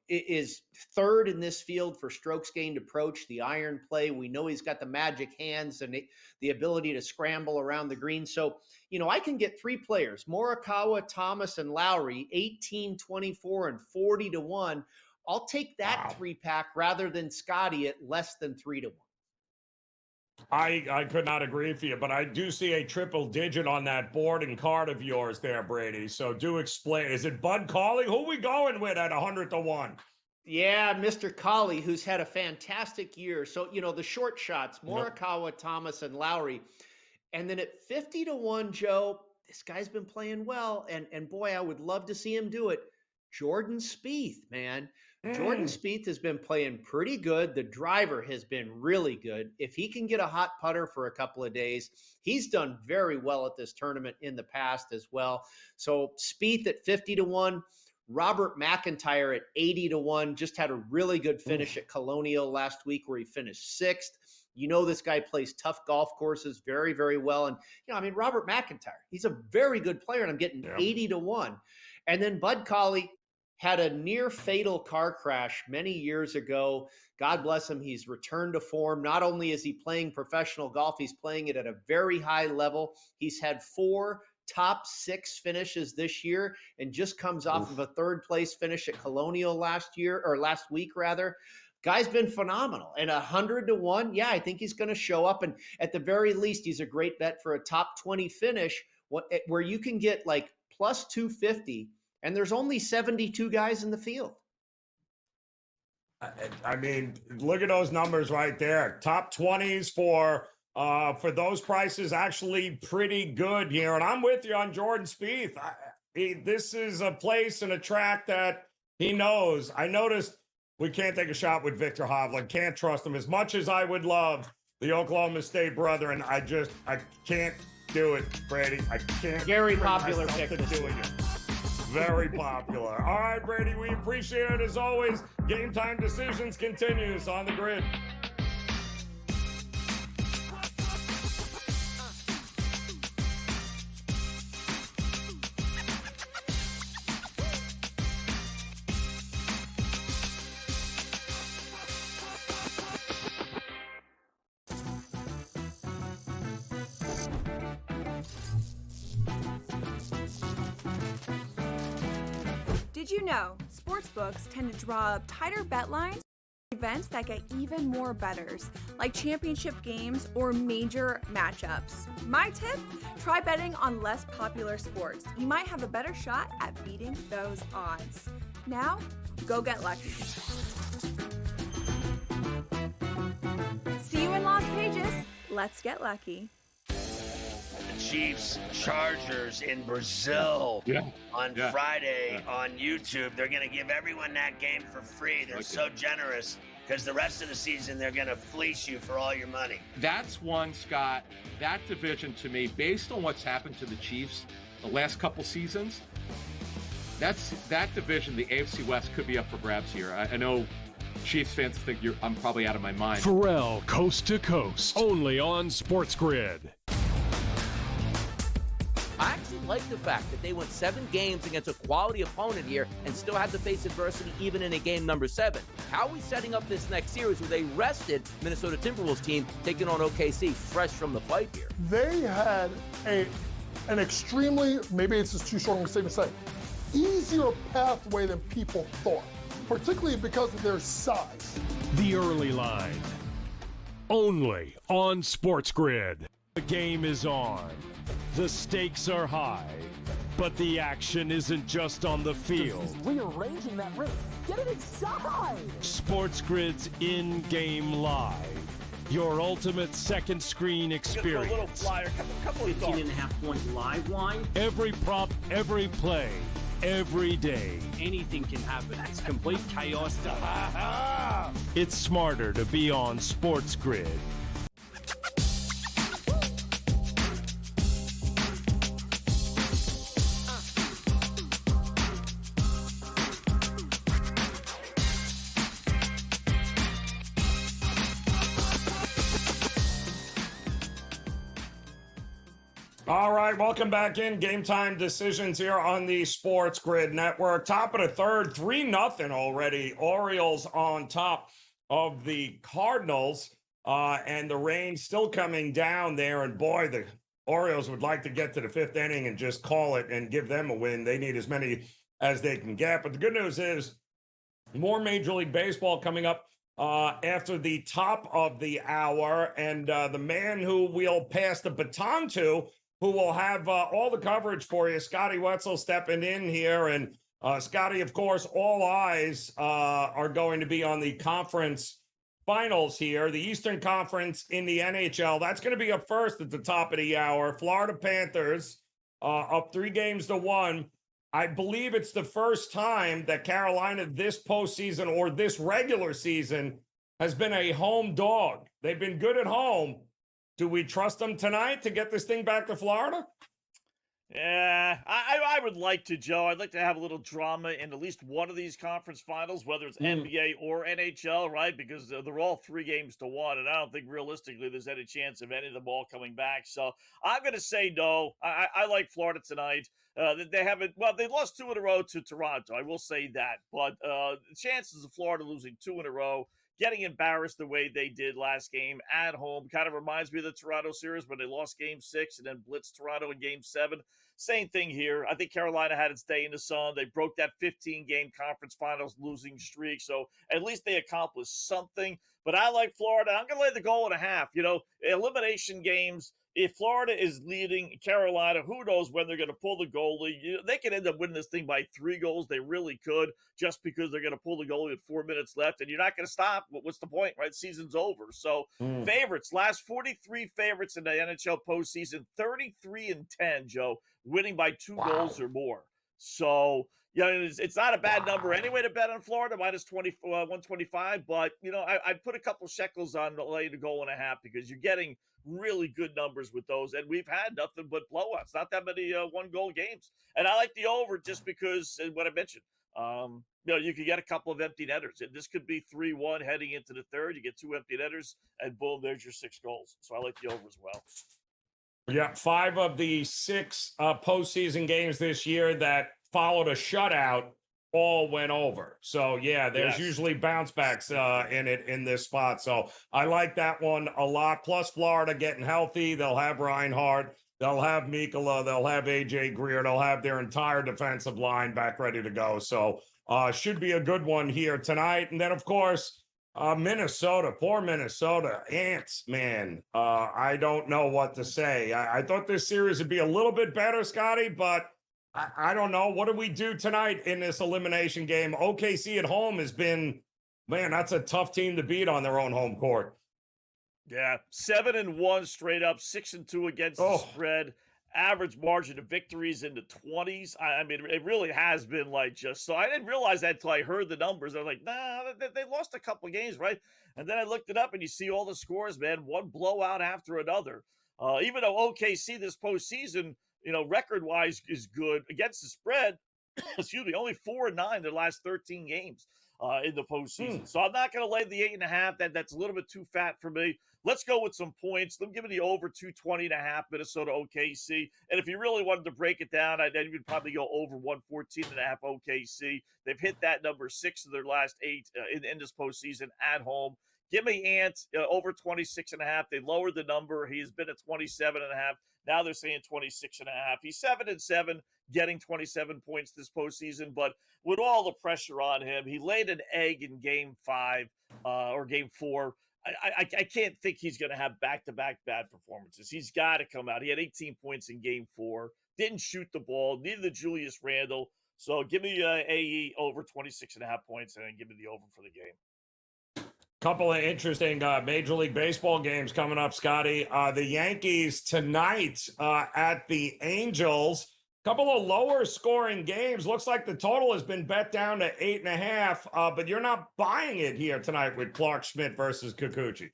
Is 3rd in this field for strokes gained approach, the iron play. We know he's got the magic hands and the ability to scramble around the green. So, I can get 3 players, Morikawa, Thomas, and Lowry, 18, 24, and 40-1. I'll take that 3-pack rather than Scotty at less than 3-1. I could not agree with you, but I do see a triple digit on that board and card of yours there, Brady. So do explain. Is it Bud Cauley? Who are we going with at 100-1? Yeah, Mr. Cauley, who's had a fantastic year. So, the short shots, Morikawa, Thomas, and Lowry. And then at 50-1, Joe, this guy's been playing well, and boy, I would love to see him do it. Jordan Spieth, man. Jordan Spieth has been playing pretty good. The driver has been really good. If he can get a hot putter for a couple of days, he's done very well at this tournament in the past as well. So Spieth at 50-1, Robert McIntyre at 80-1, just had a really good finish at Colonial last week where he finished 6th. You know, this guy plays tough golf courses very, very well. And, Robert McIntyre, he's a very good player, and I'm getting 80-1. And then Bud Colley had a near fatal car crash many years ago. God bless him. He's returned to form. Not only is he playing professional golf, he's playing it at a very high level. He's had 4 top 6 finishes this year and just comes off of a 3rd place finish at Colonial last week. Guy's been phenomenal. And 100-1, I think he's going to show up. And at the very least, he's a great bet for a top 20 finish where you can get like plus 250. And there's only 72 guys in the field. I mean, look at those numbers right there. Top 20s for those prices, actually pretty good here. And I'm with you on Jordan Spieth. This is a place and a track that he knows. I noticed we can't take a shot with Victor Hovland. Can't trust him as much as I would love the Oklahoma State brethren. I can't do it, Brady. I can't. Very popular pick this doing it. Very popular. All right, Brady, we appreciate it as always. Game Time Decisions continues on the grid. Did you know sportsbooks tend to draw up tighter bet lines for events that get even more bettors, like championship games or major matchups? My tip? Try betting on less popular sports. You might have a better shot at beating those odds. Now, go get lucky. See you in Las Vegas. Let's get lucky. Chiefs Chargers in Brazil on Friday on YouTube. They're going to give everyone that game for free. They're so generous because the rest of the season they're going to fleece you for all your money. That's one, Scott. That division to me, based on what's happened to the Chiefs the last couple seasons, that division, the AFC West, could be up for grabs here. I know Chiefs fans think I'm probably out of my mind. Pharrell, coast to coast, only on SportsGrid. I actually like the fact that they went 7 games against a quality opponent here and still had to face adversity even in a game number 7. How are we setting up this next series where they rested Minnesota Timberwolves team taking on OKC fresh from the fight here? They had an extremely, maybe it's just too short of a statement to say, easier pathway than people thought, particularly because of their size. The early line, only on SportsGrid. The game is on. The stakes are high, but the action isn't just on the field. He's rearranging that roof. Get it inside! SportsGrid's in-game live. Your ultimate second screen experience. A little flyer, couple 15.5-point live line. Every prop, every play, every day. Anything can happen. It's complete chaos. It's smarter to be on SportsGrid. All right, welcome back in. Game Time Decisions here on the SportsGrid Network. Top of the third, 3-0 already. Orioles on top of the Cardinals, and the rain still coming down there. And boy, the Orioles would like to get to the 5th inning and just call it and give them a win. They need as many as they can get. But the good news is more Major League Baseball coming up after the top of the hour. And the man who we'll pass the baton to, who will have all the coverage for you, Scotty Wetzel stepping in here. And Scotty, of course, all eyes are going to be on the conference finals here, the Eastern Conference in the NHL. That's going to be up first at the top of the hour. Florida Panthers up 3-1. I believe it's the first time that Carolina this postseason or this regular season has been a home dog. They've been good at home. Do we trust them tonight to get this thing back to Florida? Yeah, I would like to, Joe. I'd like to have a little drama in at least one of these conference finals, whether it's NBA or NHL, right? Because they're all 3-1, and I don't think realistically there's any chance of any of them all coming back. So I'm going to say no. I like Florida tonight. They haven't, well, they lost 2 in a row to Toronto. I will say that. But the chances of Florida losing 2 in a row, getting embarrassed the way they did last game at home, kind of reminds me of the Toronto series when they lost Game 6 and then blitzed Toronto in Game 7. Same thing here. I think Carolina had its day in the sun. They broke that 15-game conference finals losing streak, so at least they accomplished something. But I like Florida. I'm going to lay the goal and a half. You know, elimination games, if Florida is leading Carolina, who knows when they're going to pull the goalie. They could end up winning this thing by 3 goals. They really could, just because they're going to pull the goalie with 4 minutes left, and you're not going to stop. What's the point, right? Season's over. So favorites, last 43 favorites in the NHL postseason, 33-10, Joe, winning by 2 goals or more. So, yeah, it's not a bad number anyway to bet on Florida, minus 125. But, you know, I'd put a couple shekels on the lay to goal and a half because you're getting really good numbers with those. And we've had nothing but blowouts, not that many 1-goal games. And I like the over just because what I mentioned. You know, you could get a couple of empty netters. This could be 3-1 heading into the third. You get 2 empty netters, and boom, there's your 6 goals. So I like the over as well. Yeah, 5 of the 6 postseason games this year that followed a shutout all went over. So, yeah, there's usually bounce backs in this spot. So I like that one a lot. Plus, Florida getting healthy. They'll have Reinhardt. They'll have Mikkola. They'll have A.J. Greer. They'll have their entire defensive line back ready to go. So should be a good one here tonight. And then, of course, Minnesota, poor Minnesota. Ants, man. I don't know what to say. I thought this series would be a little bit better, Scotty, but I don't know. What do we do tonight in this elimination game? OKC at home has been, man, that's a tough team to beat on their own home court. Yeah, 7-1 straight up, 6-2 against the spread. Average margin of victories in the 20s. I mean, it really has been like just so. I didn't realize that until I heard the numbers. I was like, nah, they lost a couple of games, right? And then I looked it up, and you see all the scores, man. One blowout after another. Even though OKC this postseason, you know, record-wise is good against the spread. Excuse me, only 4-9 their last 13 games in the postseason. So I'm not going to lay the 8.5. That's a little bit too fat for me. Let's go with some points. Let me give me the over 220.5 Minnesota OKC. And if you really wanted to break it down, I'd even probably go over 114.5 OKC. They've hit that number 6 of their last 8 in this postseason at home. Give me Ant over 26.5. They lowered the number. He's been at 27.5. Now they're saying 26.5. He's 7-7, getting 27 points this postseason. But with all the pressure on him, he laid an egg in Game 5 or Game 4. I can't think he's going to have back-to-back bad performances. He's got to come out. He had 18 points in Game 4. Didn't shoot the ball. Neither did Julius Randle. So give me AE over 26.5 points, and then give me the over for the game. Couple of interesting Major League Baseball games coming up, Scotty. The Yankees tonight at the Angels. Couple of lower scoring games. Looks like the total has been bet down to 8.5, but you're not buying it here tonight with Clark Schmidt versus Kikuchi.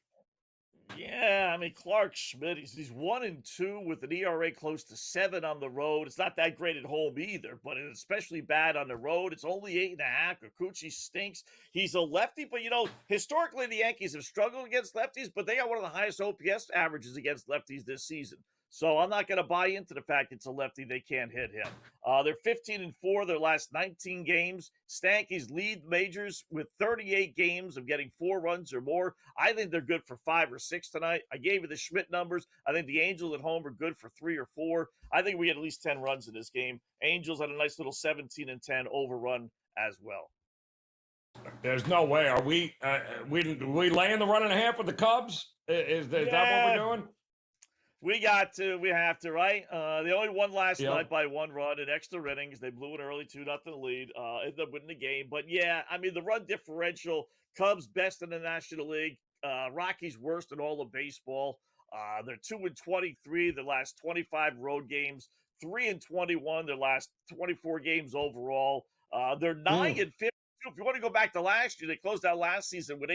Yeah, I mean, Clark Schmidt, he's 1-2 with an ERA close to 7 on the road. It's not that great at home either, but it's especially bad on the road. It's only 8.5. Kikuchi stinks. He's a lefty, but, you know, historically the Yankees have struggled against lefties, but they got one of the highest OPS averages against lefties this season. So I'm not going to buy into the fact it's a lefty. They can't hit him. They're 15-4 their last 19 games. Stankies lead majors with 38 games of getting 4 runs or more. I think they're good for 5 or 6 tonight. I gave you the Schmidt numbers. I think the Angels at home are good for 3 or 4. I think we get at least 10 runs in this game. Angels had a nice little 17-10 overrun as well. There's no way. Are we laying the 1.5 with the Cubs? Is that what we're doing? We have to, right? They only won last night by 1 run in extra innings. They blew an early 2-0 lead. Ended up winning the game. But yeah, I mean, the run differential, Cubs best in the National League. Rockies worst in all of baseball. They're 2-23 the last 25 road games. 3-21 their last 24 games overall. They're 9-52. If you want to go back to last year, they closed out last season with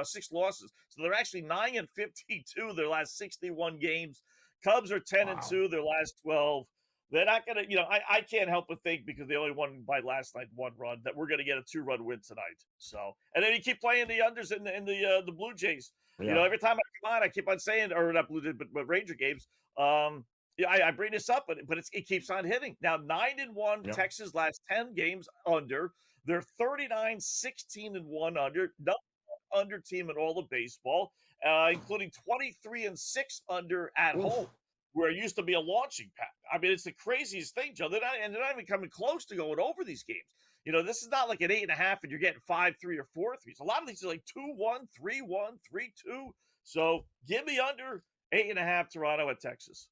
6 losses. So they're actually 9-52 their last 61 games. Cubs are 10-2 their last 12. They're not going to, I can't help but think, because they only won by last night 1 run, that we're going to get a 2-run win tonight. So, and then you keep playing the unders in the Blue Jays. Yeah. Every time I come on, I keep on saying, or not Blue Jays, but Ranger games. I bring this up, but it keeps on hitting. Now 9-1, Yep. Texas last 10 games under. They're 39-16-1 under. Number one under team in all of baseball, including 23-6 under at home, where it used to be a launching pad. I mean, it's the craziest thing, Joe. They're not even coming close to going over these games. This is not like an 8.5 and you're getting 5-3 or 4-3. A lot of these are like 2-1, 3-1, 3-2. So give me under 8.5 Toronto at Texas.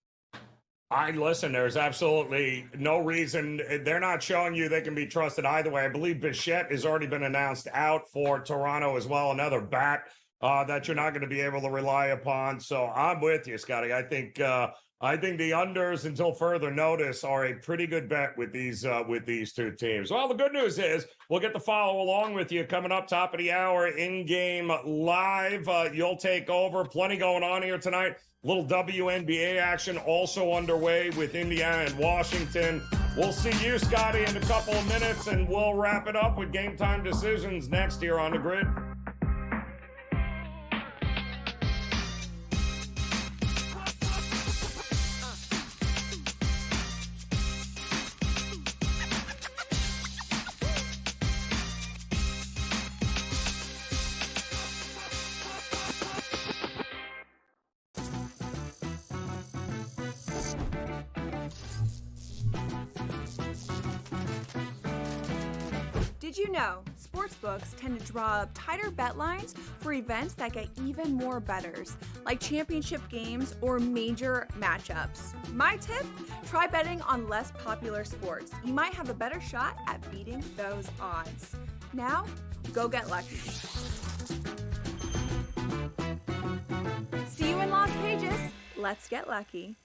Listen, there's absolutely no reason. They're not showing you they can be trusted either way. I believe Bichette has already been announced out for Toronto as well, another bat that you're not going to be able to rely upon. So I'm with you, Scotty. I think the unders, until further notice, are a pretty good bet with these 2 teams. Well, the good news is we'll get to follow along with you coming up top of the hour, in-game live. You'll take over. Plenty going on here tonight. Little WNBA action also underway with Indiana and Washington. We'll see you, Scotty, in a couple of minutes, and we'll wrap it up with Game Time Decisions next here on the Grid. Did you know sportsbooks tend to draw up tighter bet lines for events that get even more bettors, like championship games or major matchups? My tip? Try betting on less popular sports. You might have a better shot at beating those odds. Now, go get lucky. See you in Las Vegas. Let's get lucky.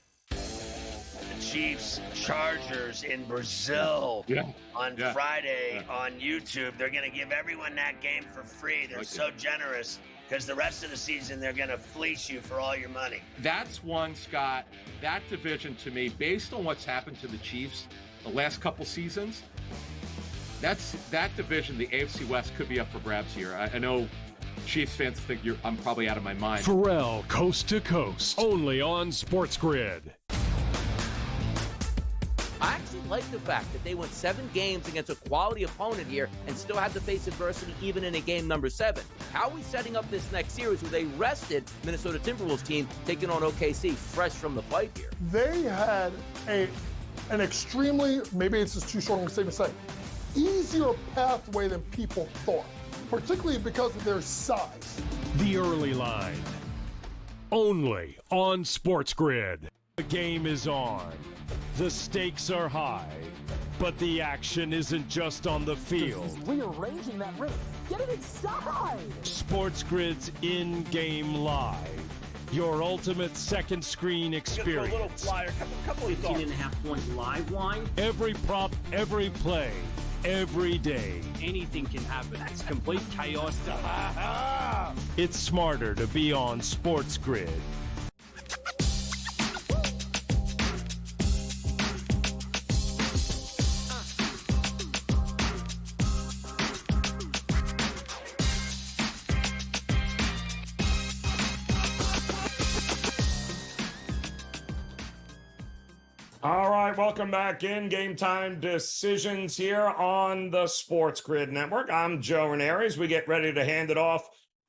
Chiefs Chargers in Brazil on Friday on YouTube. They're going to give everyone that game for free. They're so generous because the rest of the season they're going to fleece you for all your money. That's one, Scott. That division, to me, based on what's happened to the Chiefs the last couple seasons, that division, the AFC West, could be up for grabs here. I know Chiefs fans think I'm probably out of my mind. Pharrell, coast to coast, only on SportsGrid. I actually like the fact that they went 7 games against a quality opponent here and still had to face adversity even in a game number 7. How are we setting up this next series where they rested Minnesota Timberwolves team taking on OKC fresh from the fight here? They had an extremely, maybe it's just too short of a statement to say, easier pathway than people thought, particularly because of their size. The early line, only on SportsGrid. The game is on. The stakes are high, but the action isn't just on the field. He's rearranging that roof. Get it inside! SportsGrid's in-game live. Your ultimate second screen experience. A little flyer, couple of 18.5-point live line. Every prop, every play, every day. Anything can happen. That's complete chaos. It's smarter to be on SportsGrid. All right, welcome back in Game Time Decisions here on the SportsGrid Network. I'm Joe Raineri as we get ready to hand it off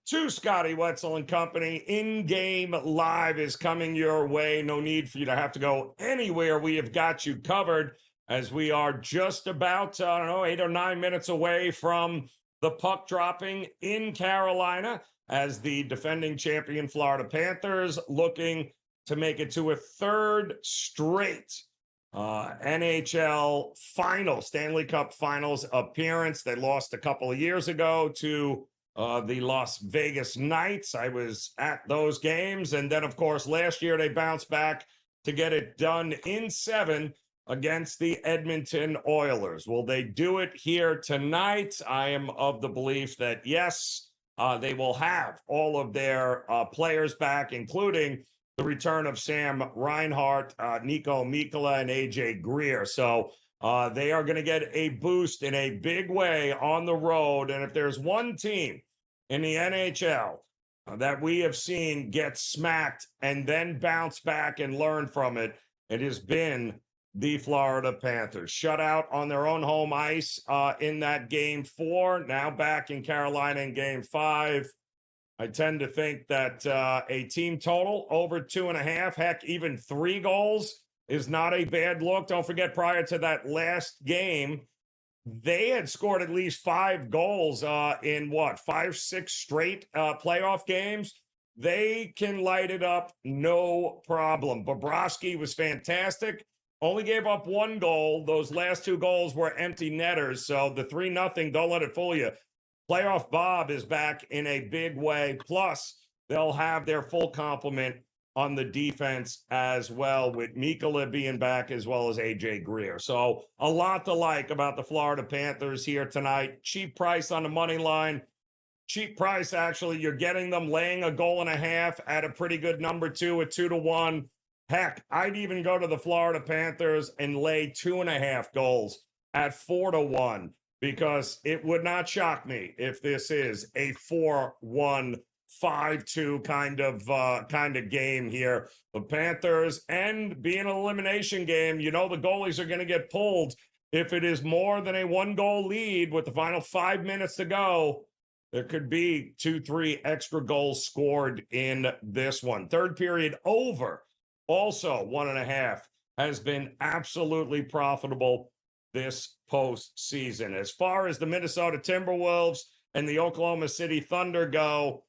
to Scotty Wetzel and company. In-game live is coming your way. No need for you to have to go anywhere. We have got you covered as we are just about, 8 or 9 minutes away from the puck dropping in Carolina as the defending champion Florida Panthers looking to make it to a third straight NHL final, Stanley Cup Finals appearance. They lost a couple of years ago to the Las Vegas Knights. I was at those games. And then, of course, last year they bounced back to get it done in 7 against the Edmonton Oilers. Will they do it here tonight? I am of the belief that yes, they will have all of their players back, including the return of Sam Reinhart, Nico Mikkola, and AJ Greer. So they are going to get a boost in a big way on the road. And if there's one team in the NHL that we have seen get smacked and then bounce back and learn from it, it has been the Florida Panthers. Shut out on their own home ice in that Game 4, now back in Carolina in Game 5. I tend to think that a team total over 2.5, heck, even 3 goals is not a bad look. Don't forget, prior to that last game, they had scored at least 5 goals in 5-6 straight playoff games. They can light it up, no problem. Bobrovsky was fantastic. Only gave up 1 goal. Those last 2 goals were empty netters. So the 3-0, don't let it fool you. Playoff Bob is back in a big way. Plus, they'll have their full complement on the defense as well, with Mikkola being back as well as AJ Greer. So a lot to like about the Florida Panthers here tonight. Cheap price on the money line. Cheap price, actually. You're getting them laying 1.5 goals at a pretty good number 2 at 2-1. Heck, I'd even go to the Florida Panthers and lay 2.5 goals at 4-1, because it would not shock me if this is a 4-1, 5-2 kind of game here. The Panthers, and being an elimination game, the goalies are going to get pulled. If it is more than a 1-goal lead with the final 5 minutes to go, there could be 2-3 extra goals scored in this one. Third period over. Also, 1.5 has been absolutely profitable this postseason. As far as the Minnesota Timberwolves and the Oklahoma City Thunder go,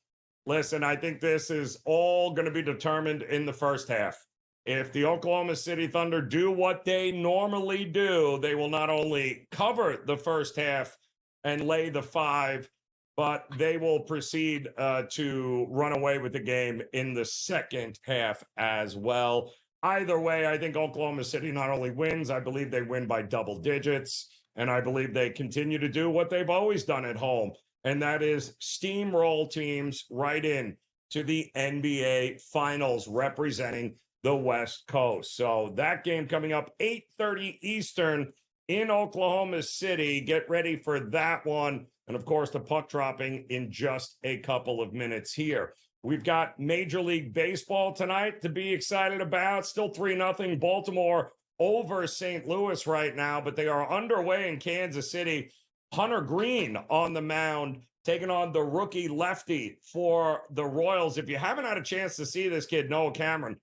listen, I think this is all going to be determined in the first half. If the Oklahoma City Thunder do what they normally do, they will not only cover the first half and lay the 5, but they will proceed to run away with the game in the second half as well. Either way, I think Oklahoma City not only wins, I believe they win by double digits, and I believe they continue to do what they've always done at home, and that is steamroll teams right in to the NBA Finals representing the West Coast. So that game coming up 8:30 Eastern in Oklahoma City. Get ready for that one. And, of course, the puck dropping in just a couple of minutes here. We've got Major League Baseball tonight to be excited about. Still 3-0 Baltimore over St. Louis right now, but they are underway in Kansas City. Hunter Green on the mound, taking on the rookie lefty for the Royals. If you haven't had a chance to see this kid, Noah Cameron,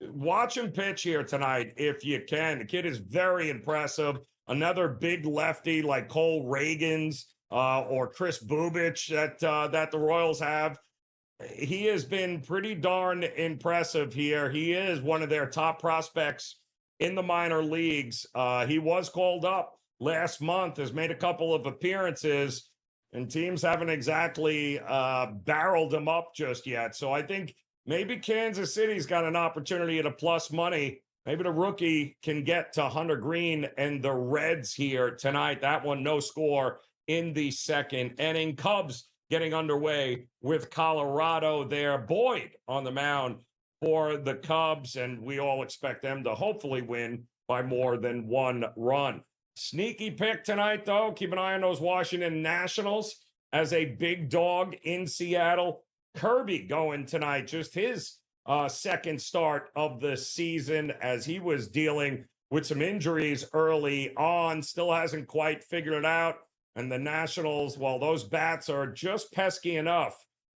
watch him pitch here tonight if you can. The kid is very impressive. Another big lefty like Cole Reagans, or Chris Bubich that the Royals have. He has been pretty darn impressive here. He is one of their top prospects in the minor leagues. He was called up last month, has made a couple of appearances, and teams haven't exactly barreled him up just yet. So I think maybe Kansas City's got an opportunity at a plus money. Maybe the rookie can get to Hunter Green and the Reds here tonight. That one, no score in the second inning. Cubs getting underway with Colorado there. Boyd on the mound for the Cubs, and we all expect them to hopefully win by more than 1 run. Sneaky pick tonight, though. Keep an eye on those Washington Nationals as a big dog in Seattle. Kirby going tonight, just his second start of the season, as he was dealing with some injuries early on. Still hasn't quite figured it out. And the Nationals, well, those bats are just pesky enough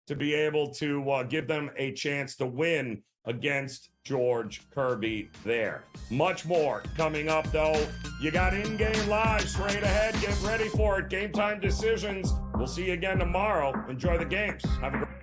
to be able to give them a chance to win against George Kirby there. Much more coming up, though. You got in-game live straight ahead. Get ready for it. Game Time Decisions. We'll see you again tomorrow. Enjoy the games. Have a great